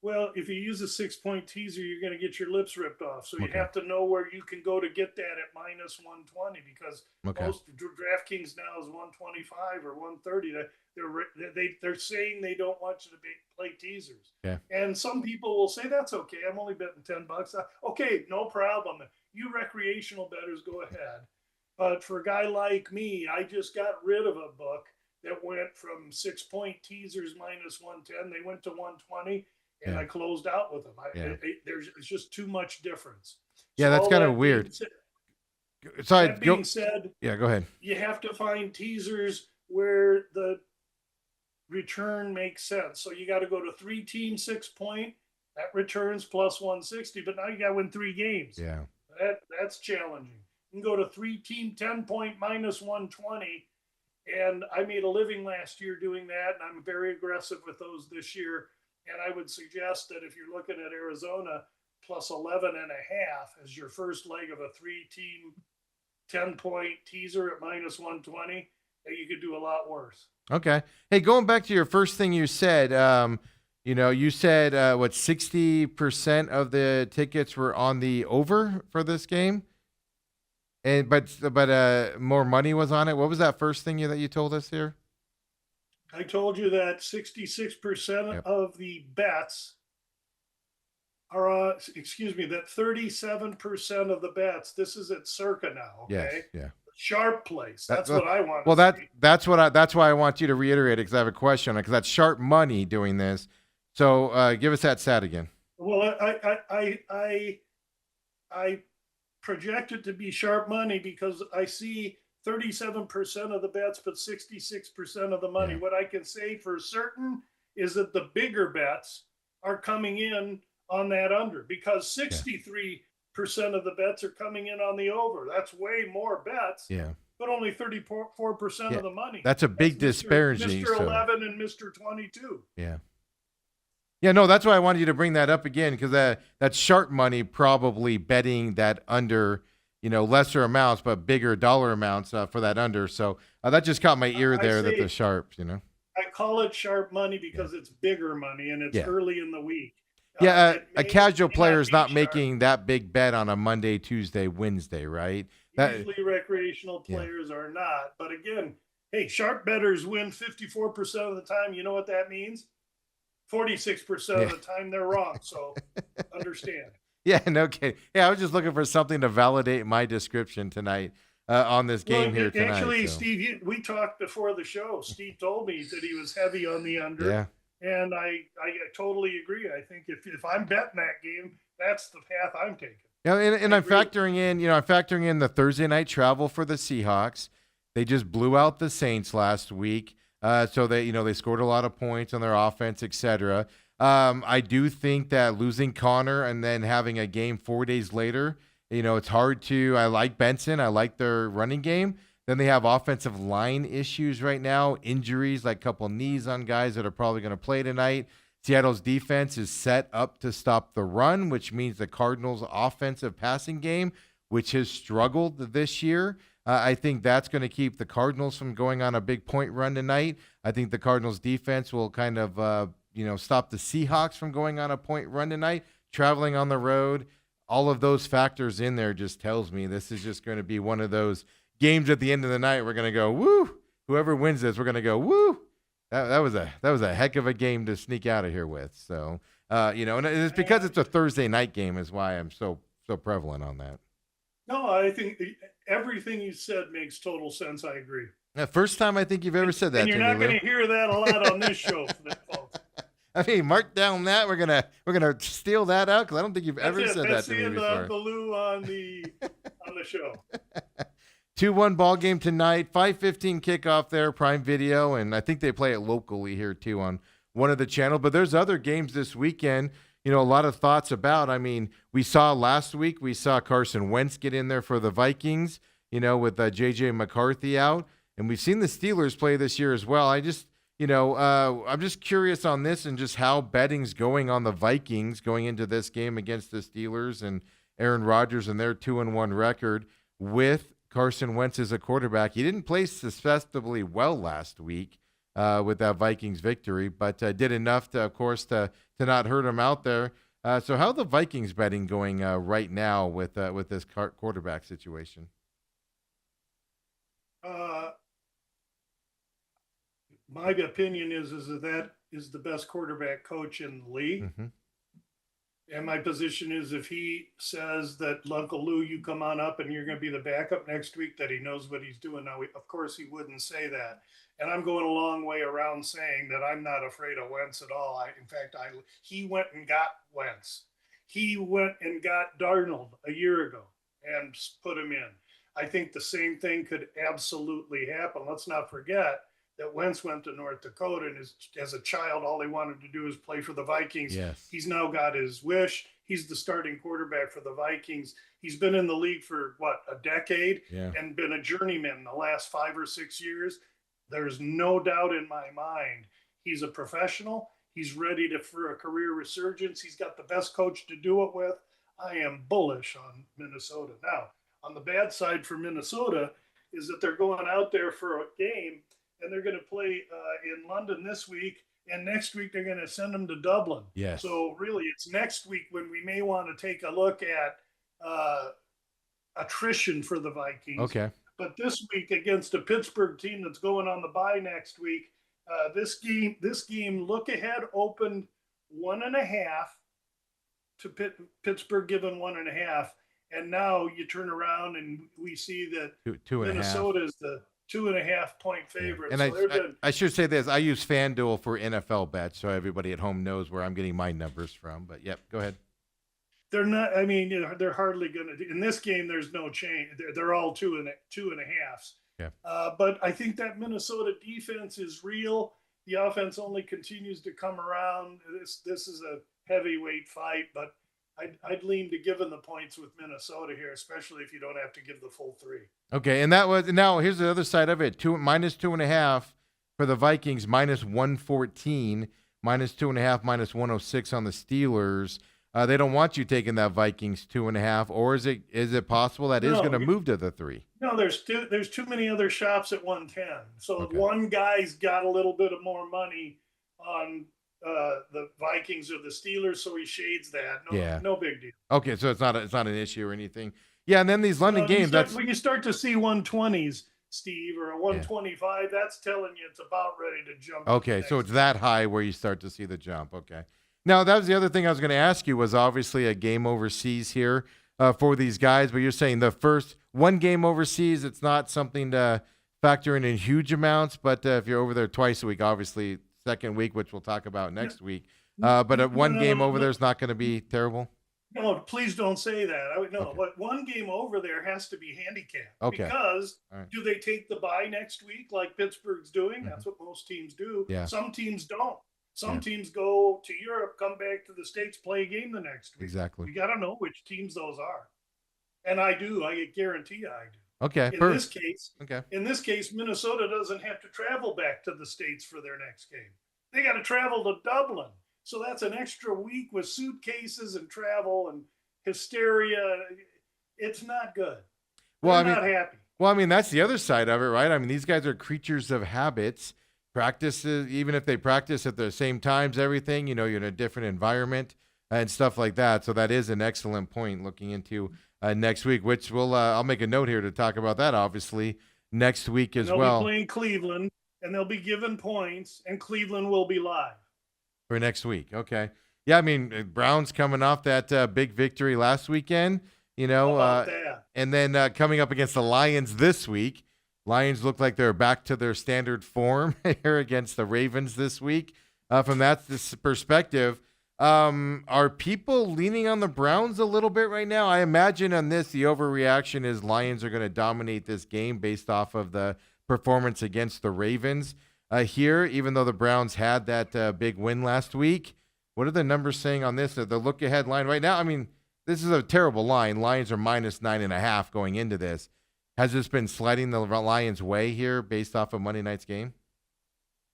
Well, if you use a 6-point teaser, you're going to get your lips ripped off. So you Okay. have to know where you can go to get that at minus 120 because Okay. most DraftKings now is 125 or 130. They're saying they don't want you to play teasers. Okay. And some people will say that's okay. I'm only betting $10. Okay, no problem. You recreational bettors go ahead. But for a guy like me, I just got rid of a book that went from 6-point teasers minus 110. They went to 120. And Yeah. I closed out with them. Yeah. It's just too much difference. Yeah, that's all kinda that being weird. said- Sorry, That go. being said, Yeah, go ahead. you have to find teasers where the return makes sense. So you got to go to 3-team 6-point. That returns plus 160, but now you got to win 3 games. Yeah. That's challenging. You can go to 3-team 10-point minus 120. And I made a living last year doing that, and I'm very aggressive with those this year. And I would suggest that if you're looking at Arizona, plus 11.5 as your first leg of a 3-team 10-point teaser at minus 120, that you could do a lot worse. Okay. Hey, going back to your first thing you said, you said what 60% of the tickets were on the over for this game, and but more money was on it. What was that first thing that you told us here? I told you that 66% Yep. of the bets are, that 37% of the bets, this is at Circa now, okay? Yes. Yeah. Sharp place. That- That's what I want. Well, that's why I want you to reiterate it because I have a question on it because that's sharp money doing this. So give us that stat again. Well, I project it to be sharp money because I see 37% of the bets, but 66% of the money. Yeah. What I can say for certain is that the bigger bets are coming in on that under because 63% of the bets are coming in on the over. That's way more bets, Yeah. but only 34% Yeah. of the money. That's a big disparity. Mr. so- 11 and Mr. 22. Yeah. Yeah, no, that's why I wanted you to bring that up again because that's sharp money probably betting that under, lesser amounts but bigger dollar amounts for that under. So that just caught my ear I there that see. the sharps, I call it sharp money because it's bigger money and it's Yeah. early in the week. Yeah, It a may- casual may player is be not sharp. making that big bet on a Monday, Tuesday, Wednesday, right? Usually recreational Yeah. players are not. But again, hey, sharp bettors win 54% of the time. You know what that means? 46% of Yeah. the time they're wrong. So understand. Yeah, no kidding. Yeah, I was just looking for something to validate my description tonight on this game here tonight. Actually, so. Steve, we talked before the show. Steve told me that he was heavy on the under. Yeah. And I totally agree. I think if I'm betting that game, that's the path I'm taking. Yeah, and I I'm agree. factoring in the Thursday night travel for the Seahawks. They just blew out the Saints last week, so they scored a lot of points on their offense, etc. I do think that losing Connor and then having a game 4 days later, it's hard to. I like Benson, I like their running game. Then they have offensive line issues right now, injuries, like a couple knees on guys that are probably going to play tonight. Seattle's defense is set up to stop the run, which means the Cardinals' offensive passing game, which has struggled this year, I think that's going to keep the Cardinals from going on a big point run tonight. I think the Cardinals' defense will kind of, stop the Seahawks from going on a point run tonight, traveling on the road. All of those factors in there just tells me this is just going to be one of those games at the end of the night. We're going to go, woo. Whoever wins this, we're going to go, woo. That was a heck of a game to sneak out of here with. So, and it's because it's a Thursday night game is why I'm so prevalent on that. No, I think everything you said makes total sense. I agree. The first time I think you've ever said that And you're to not me, going Lou. to hear that a lot on this show, folks. I mean, mark down that we're gonna steal that out because I don't think you've ever said that That's to the me end before. of the Lou on the show. 2-1 ball game tonight, 5:15 kickoff there, Prime Video, and I think they play it locally here too on one of the channels. But there's other games this weekend. A lot of thoughts about. I mean, we saw last week Carson Wentz get in there for the Vikings. With JJ McCarthy out, and we've seen the Steelers play this year as well. I'm just curious on this and just how betting's going on the Vikings going into this game against the Steelers and Aaron Rodgers and their 2-1 record with Carson Wentz is a quarterback. He didn't play suspectably well last week with that Vikings victory, but did enough to, of course, to not hurt him out there. So how are the Vikings betting going right now with this quarterback situation? My opinion is that is the best quarterback coach in the league. Mm-hmm. And my position is if he says that Uncle Lou, you come on up and you're going to be the backup next week, that he knows what he's doing. Now, of course, he wouldn't say that. And I'm going a long way around saying that I'm not afraid of Wentz at all. He went and got Wentz. He went and got Darnold a year ago and put him in. I think the same thing could absolutely happen. Let's not forget that Wentz went to North Dakota, and as a child, all he wanted to do was play for the Vikings. Yes. He's now got his wish. He's the starting quarterback for the Vikings. He's been in the league for, a decade, and been a journeyman the last 5 or 6 years. There's no doubt in my mind he's a professional. He's ready for a career resurgence. He's got the best coach to do it with. I am bullish on Minnesota. Now, on the bad side for Minnesota is that they're going out there for a game, and they're going to play in London this week, and next week they're going to send them to Dublin. Yes. So really, it's next week when we may want to take a look at attrition for the Vikings. Okay. But this week against a Pittsburgh team that's going on the bye next week, this game look ahead opened 1.5 to Pittsburgh given 1.5, and now you turn around and we see that two and Minnesota is the 2.5 point favorite. And so I should say this. I use FanDuel for NFL bets, so everybody at home knows where I'm getting my numbers from. But, yep, go ahead. They're not. I mean, they're hardly going to. In this game, there's no change. They're all 2.5s. Yeah. But I think that Minnesota defense is real. The offense only continues to come around. This is a heavyweight fight, but I'd lean to giving the points with Minnesota here, especially if you don't have to give the full 3. Okay, and now here's the other side of it. -2.5 for the Vikings, -114, -2.5, -106 on the Steelers. They don't want you taking that Vikings 2.5, or is it possible that is going to move to the 3? No, there's too many other shops at 110. So Okay. One guy's got a little bit of more money on the Vikings or the Steelers, so he shades that. No big deal. Okay, so it's not an issue or anything. Yeah, and then these London games. When you start to see 120s, Steve, or a 125, that's telling you it's about ready to jump. Okay, so it's that high where you start to see the jump. Okay. Now, that was the other thing I was going to ask you, was obviously a game overseas here for these guys, but you're saying the first one game overseas, it's not something to factor in huge amounts, but if you're over there twice a week, obviously second week, which we'll talk about next week, but one game over there is not going to be terrible? No, please don't say that. But one game over there has to be handicapped. Okay. Because right. Do they take the bye next week like Pittsburgh's doing? That's what most teams do. Yeah. Some teams don't. Some teams go to Europe, come back to the States, play a game the next week. Exactly. You got to know which teams those are. And I do. I guarantee you I do. Okay. In this case, Minnesota doesn't have to travel back to the States for their next game. They got to travel to Dublin. So that's an extra week with suitcases and travel and hysteria. It's not good. They're not happy. Well, I mean, that's the other side of it, right? I mean, these guys are creatures of habits. Practices, even if they practice at the same times, everything, you're in a different environment and stuff like that. So that is an excellent point looking into next week, which I'll make a note here to talk about that, obviously, next week as well. They'll be playing Cleveland, and they'll be given points, and Cleveland will be live. For next week, okay. Yeah, I mean, Browns coming off that big victory last weekend, and then coming up against the Lions this week. Lions look like they're back to their standard form here against the Ravens this week. From that perspective, are people leaning on the Browns a little bit right now? I imagine on this, the overreaction is Lions are going to dominate this game based off of the performance against the Ravens here, even though the Browns had that big win last week. What are the numbers saying on this? The look-ahead line right now, I mean, this is a terrible line. Lions are -9.5 going into this. Has this been sliding the Lions' way here based off of Monday night's game?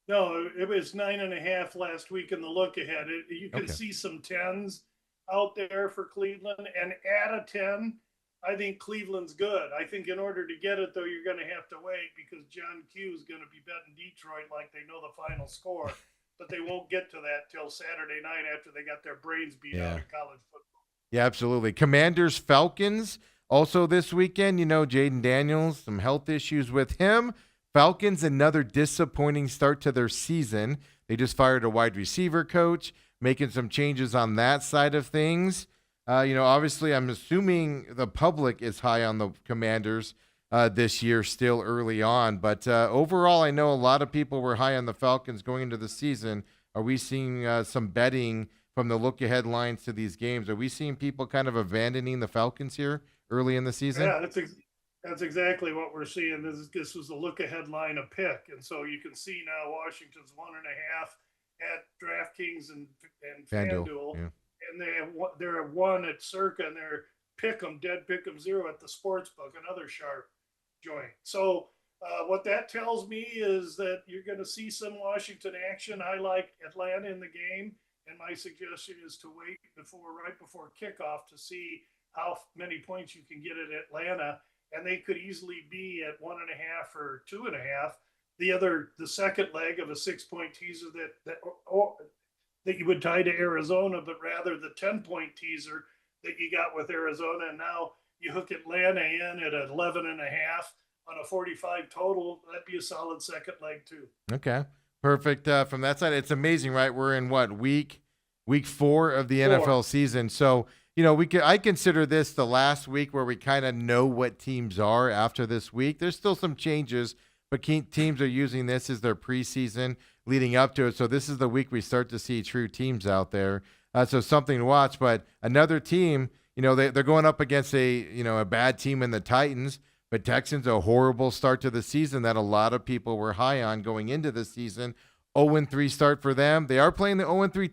No, it was 9.5 last week in the look ahead. You can see some 10s out there for Cleveland, and add a 10 I think Cleveland's good. I think in order to get it, though, you're going to have to wait because John Q is going to be betting Detroit like they know the final score, but they won't get to that till Saturday night after they got their brains beat out in college football. Yeah, absolutely. Commanders, Falcons also this weekend. You know, Jaden Daniels, some health issues with him. Falcons, another disappointing start to their season. They just fired a wide receiver coach, making some changes on that side of things. Obviously, I'm assuming the public is high on the Commanders this year, still early on. But overall, I know a lot of people were high on the Falcons going into the season. Are we seeing some betting from the look-ahead lines to these games? Are we seeing people kind of abandoning the Falcons here early in the season? Yeah, that's exactly what we're seeing. This was a look-ahead line of pick, and so you can see now Washington's 1.5 at DraftKings and FanDuel. Yeah. And they're at 1 at Circa, and they're dead pick 'em 0 at the Sportsbook, another sharp joint. So what that tells me is that you're going to see some Washington action. I like Atlanta in the game, and my suggestion is to wait right before kickoff to see how many points you can get at Atlanta, and they could easily be at 1.5 or 2.5. The second leg of a 6-point teaser that you would tie to Arizona, but rather the 10-point teaser that you got with Arizona. And now you hook Atlanta in at 11.5 on a 45 total. That'd be a solid second leg too. Okay, perfect. From that side, it's amazing, right? We're in week 4 of the NFL season. So, I consider this the last week where we kind of know what teams are after this week. There's still some changes, but teams are using this as their preseason leading up to it. So this is the week we start to see true teams out there. So something to watch. But another team, they're going up against a bad team in the Titans. But Texans, a horrible start to the season that a lot of people were high on going into the season. 0-3 start for them. They are playing the 0-3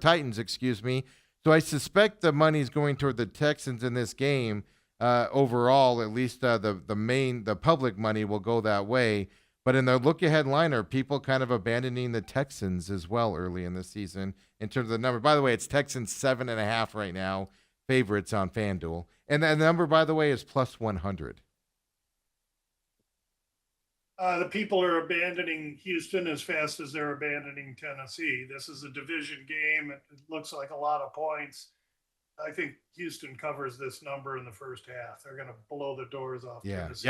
Titans, excuse me. So I suspect the money's going toward the Texans in this game. Overall, at least the public money will go that way. But in the look-ahead line, are people kind of abandoning the Texans as well early in the season in terms of the number? By the way, it's Texans 7.5 right now, favorites on FanDuel. And that number, by the way, is plus 100. The people are abandoning Houston as fast as they're abandoning Tennessee. This is a division game. It looks like a lot of points. I think Houston covers this number in the first half. They're going to blow the doors off. Tennessee.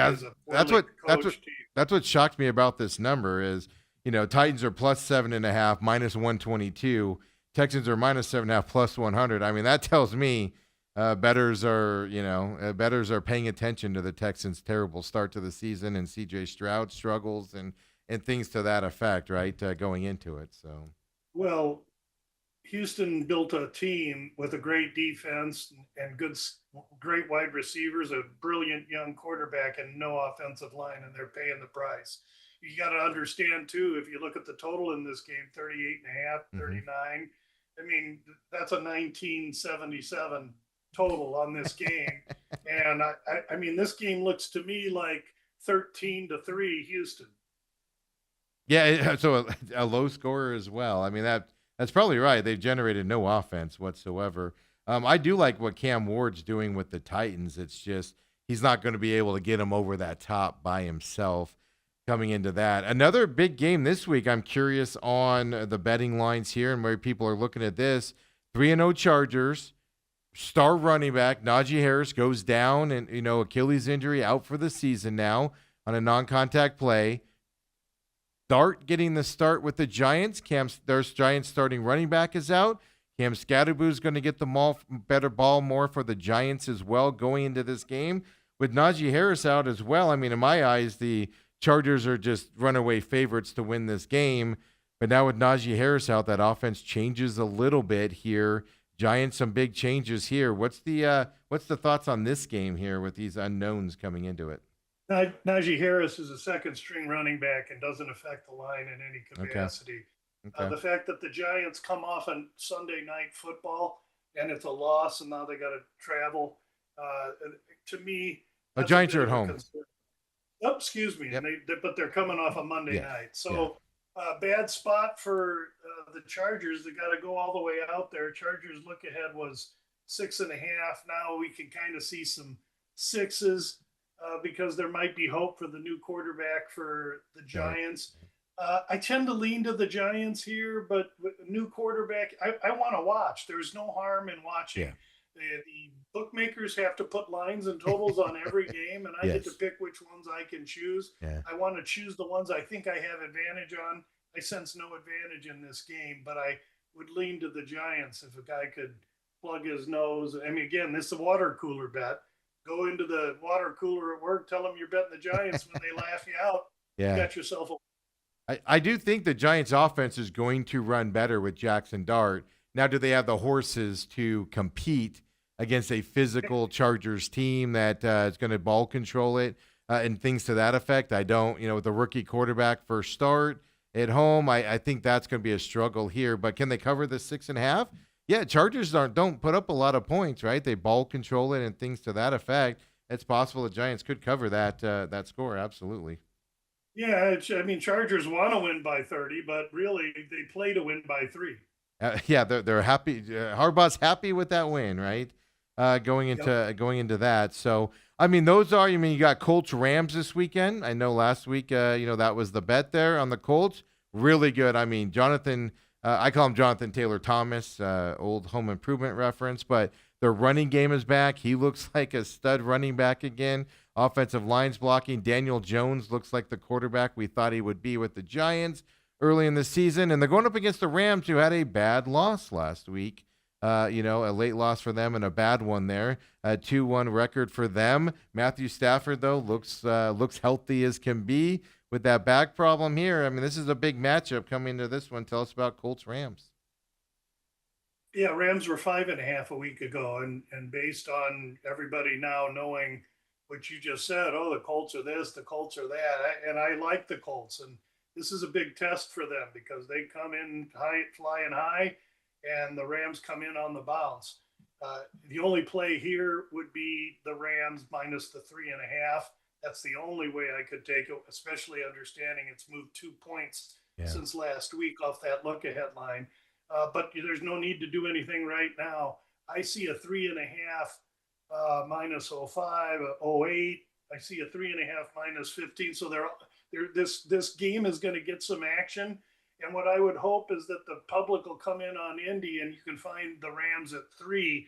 That's what shocked me about this number is, Titans are plus 7.5, minus 122. Texans are minus 7.5, plus 100. I mean, that tells me bettors are paying attention to the Texans' terrible start to the season and C.J. Stroud struggles and things to that effect, right? Going into it. So, well, Houston built a team with a great defense and great wide receivers, a brilliant young quarterback, and no offensive line, and they're paying the price. You got to understand, too, if you look at the total in this game, 38.5, 39, I mean, that's a 1977 total on this game. And, I mean, this game looks to me like 13-3 Houston. Yeah, so a low scorer as well. I mean, that's probably right. They've generated no offense whatsoever. I do like what Cam Ward's doing with the Titans. It's just he's not going to be able to get him over that top by himself coming into that. Another big game this week. I'm curious on the betting lines here and where people are looking at this. 3-0 Chargers. Star running back Najee Harris goes down and, Achilles injury out for the season now on a non-contact play. Dart getting the start with the Giants. Their Giants starting running back is out. Cam Scatterboo is going to get the better ball more for the Giants as well going into this game. With Najee Harris out as well, I mean, in my eyes, the Chargers are just runaway favorites to win this game. But now with Najee Harris out, that offense changes a little bit here. Giants, some big changes here. What's the thoughts on this game here with these unknowns coming into it? Najee Harris is a second-string running back and doesn't affect the line in any capacity. Okay. The fact that the Giants come off on Sunday Night Football and it's a loss and now they got to travel, to me, the Giants are at home. Oh, excuse me, yep. But they're coming off a Monday night. So bad spot for the Chargers. They got to go all the way out there. Chargers look ahead was 6.5. Now we can kind of see some 6s because there might be hope for the new quarterback for the Giants. I tend to lean to the Giants here, but with a new quarterback, I want to watch. There's no harm in watching. Yeah. The bookmakers have to put lines and totals on every game, and I get to Yes. pick which ones I can choose. Yeah. I want to choose the ones I think I have advantage on. I sense no advantage in this game, but I would lean to the Giants if a guy could plug his nose. I mean, again, this is a water cooler bet. Go into the water cooler at work, tell them you're betting the Giants. When they laugh you out, you Yeah. got yourself a I do think the Giants offense is going to run better with Jackson Dart. Now, do they have the horses to compete against a physical Chargers team that is going to ball control it and things to that effect? I don't. With the rookie quarterback first start at home, I think that's going to be a struggle here. But can they cover the 6.5? Yeah, Chargers don't put up a lot of points, right? They ball control it and things to that effect. It's possible the Giants could cover that score. Absolutely. Yeah, Chargers want to win by 30, but really they play to win by 3. Yeah, they're happy. Harbaugh's happy with that win, right? Going into that. So those are. You got Colts Rams this weekend. I know last week, that was the bet there on the Colts. Really good. Jonathan. I call him Jonathan Taylor Thomas, old Home Improvement reference, but their running game is back. He looks like a stud running back again. Offensive line's blocking. Daniel Jones looks like the quarterback we thought he would be with the Giants early in the season. And they're going up against the Rams, who had a bad loss last week. A late loss for them and a bad one there. A 2-1 record for them. Matthew Stafford, though, looks healthy as can be with that back problem here. This is a big matchup coming to this one. Tell us about Colts Rams. Yeah, Rams were 5.5 a week ago, and based on everybody now knowing what you just said, the Colts are this, the Colts are that, and I like the Colts, and this is a big test for them because they come in high, flying high, and the Rams come in on the bounce. The only play here would be the Rams minus the 3.5. That's the only way I could take it, especially understanding it's moved 2 points since last week off that look-ahead line. But there's no need to do anything right now. I see a 3.5 minus 05, 08. I see a 3.5 minus 15. So this game is going to get some action. And what I would hope is that the public will come in on Indy and you can find the Rams at 3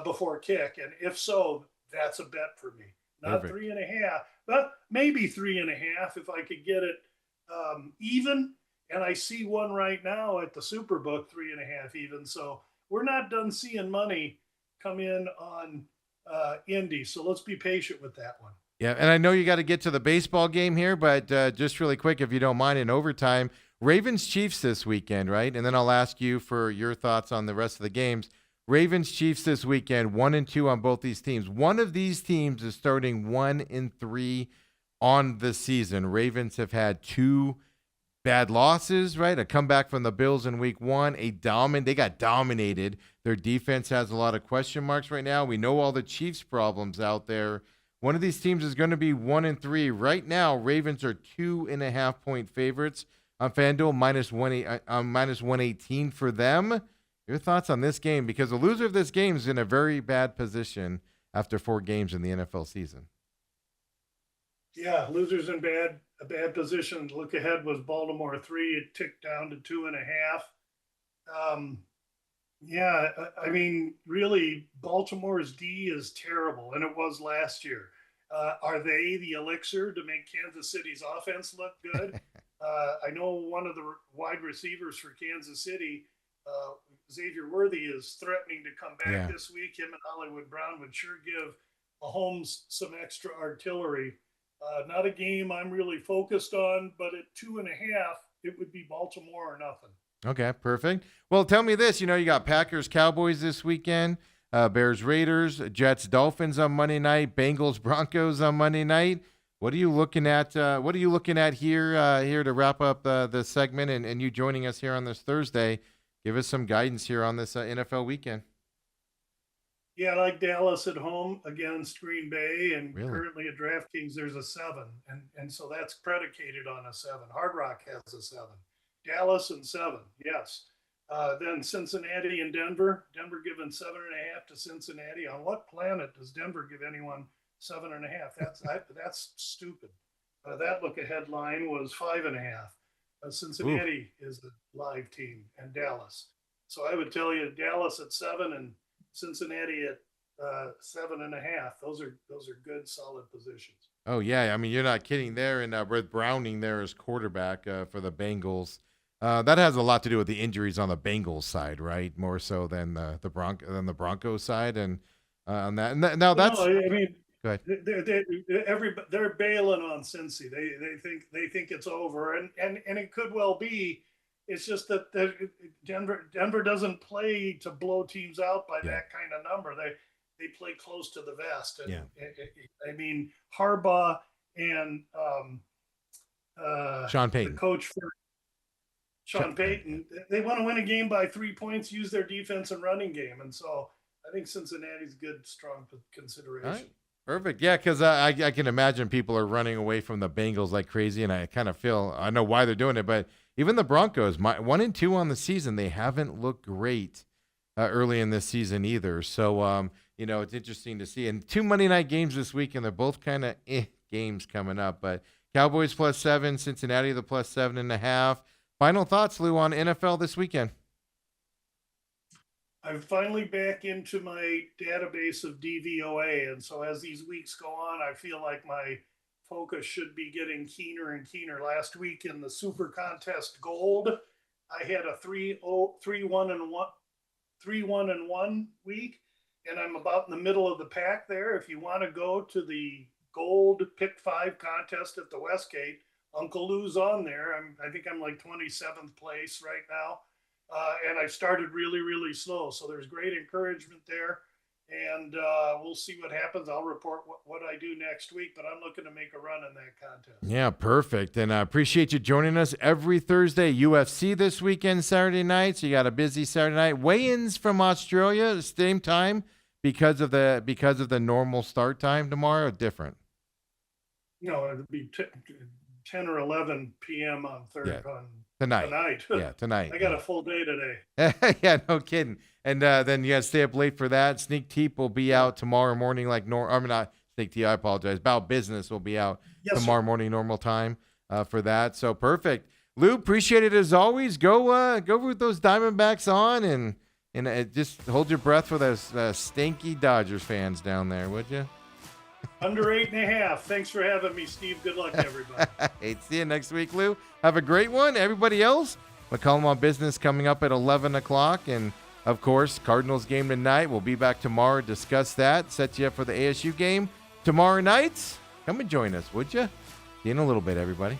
before kick. And if so, that's a bet for me. Not Perfect. 3.5, but maybe 3.5 if I could get it even. And I see one right now at the Superbook, 3.5 even. So we're not done seeing money come in on Indy. So let's be patient with that one. Yeah, and I know you got to get to the baseball game here, but just really quick, if you don't mind, in overtime, Ravens Chiefs this weekend, right? And then I'll ask you for your thoughts on the rest of the games. Ravens Chiefs this weekend, 1-2 on both these teams. One of these teams is starting 1-3 on the season. Ravens have had 2 bad losses, right? A comeback from the Bills in week 1. They got dominated. Their defense has a lot of question marks right now. We know all the Chiefs problems out there. One of these teams is going to be 1-3. Right now, Ravens are 2.5-point favorites on FanDuel, minus 118 for them. Your thoughts on this game? Because the loser of this game is in a very bad position after 4 games in the NFL season. Yeah, losers in a bad position. Look ahead was Baltimore 3. It ticked down to 2.5. Really, Baltimore's D is terrible, and it was last year. Are they the elixir to make Kansas City's offense look good? I know one of the wide receivers for Kansas City, Xavier Worthy, is threatening to come back this week. Him and Hollywood Brown would sure give Mahomes some extra artillery. Not a game I'm really focused on, but at 2.5, it would be Baltimore or nothing. Okay, perfect. Well, tell me this. You got Packers Cowboys this weekend, Bears Raiders, Jets Dolphins on Monday night, Bengals Broncos on Monday night. What are you looking at? Here to wrap up the segment and you joining us here on this Thursday? Give us some guidance here on this NFL weekend. Yeah, I like Dallas at home against Green Bay, and Really? currently at DraftKings there's a 7, and so that's predicated on a 7. Hard Rock has a 7. Dallas and 7, yes. Then Cincinnati and Denver. Denver given 7.5 to Cincinnati. On what planet does Denver give anyone 7.5. That's stupid. That look ahead line was 5.5. Cincinnati is the live team, and Dallas. So I would tell you Dallas at 7 and Cincinnati at 7.5. Those are good, solid positions. Oh yeah, I mean you're not kidding there, and with Browning there as quarterback for the Bengals, that has a lot to do with the injuries on the Bengals side, right? More so than the Broncos side, and on that. Now that's. No, I mean, go ahead. They're bailing on Cincy. They think it's over, and it could well be. It's just that Denver doesn't play to blow teams out by that kind of number. They play close to the vest. And I mean, Harbaugh and Sean Payton, the coach for Sean Payton, they want to win a game by 3 points, use their defense and running game. And so I think Cincinnati's good, strong consideration. Right. Perfect. Yeah, because I can imagine people are running away from the Bengals like crazy, and I kind of feel I know why they're doing it, but even the Broncos, 1-2 on the season, they haven't looked great early in this season either. So, it's interesting to see. And 2 Monday night games this week, and they're both kind of games coming up. But Cowboys +7, Cincinnati the +7.5. Final thoughts, Lou, on NFL this weekend? I'm finally back into my database of DVOA. And so as these weeks go on, I feel like my focus should be getting keener and keener. Last week in the Super Contest Gold, I had a 3-1-1 week, and I'm about in the middle of the pack there. If you want to go to the Gold Pick 5 contest at the Westgate, Uncle Lou's on there. I think I'm like 27th place right now, and I started really, really slow. So there's great encouragement there. And we'll see what happens. I'll report what I do next week, but I'm looking to make a run in that contest. Yeah, perfect. And I appreciate you joining us every Thursday. UFC this weekend, Saturday night. So you got a busy Saturday night. Weigh-ins from Australia, same time because of the normal start time tomorrow. Different. It'll be 10 or 11 p.m. on Thursday. Yeah. Tonight. Yeah, tonight. I got a full day today. Yeah, no kidding. And then you got to stay up late for that. Sneak Teep will be out tomorrow morning not Sneak Teep, I apologize. About Business will be out tomorrow morning normal time for that. So perfect. Lou, appreciate it as always. Go with those Diamondbacks on and just hold your breath for those stinky Dodgers fans down there, would you? Under 8.5. Thanks for having me, Steve. Good luck, everybody. Hey, see you next week, Lou. Have a great one. Everybody else, McCollum on Business coming up at 11 o'clock. And, of course, Cardinals game tonight. We'll be back tomorrow to discuss that. Set you up for the ASU game tomorrow night. Come and join us, would you? See you in a little bit, everybody.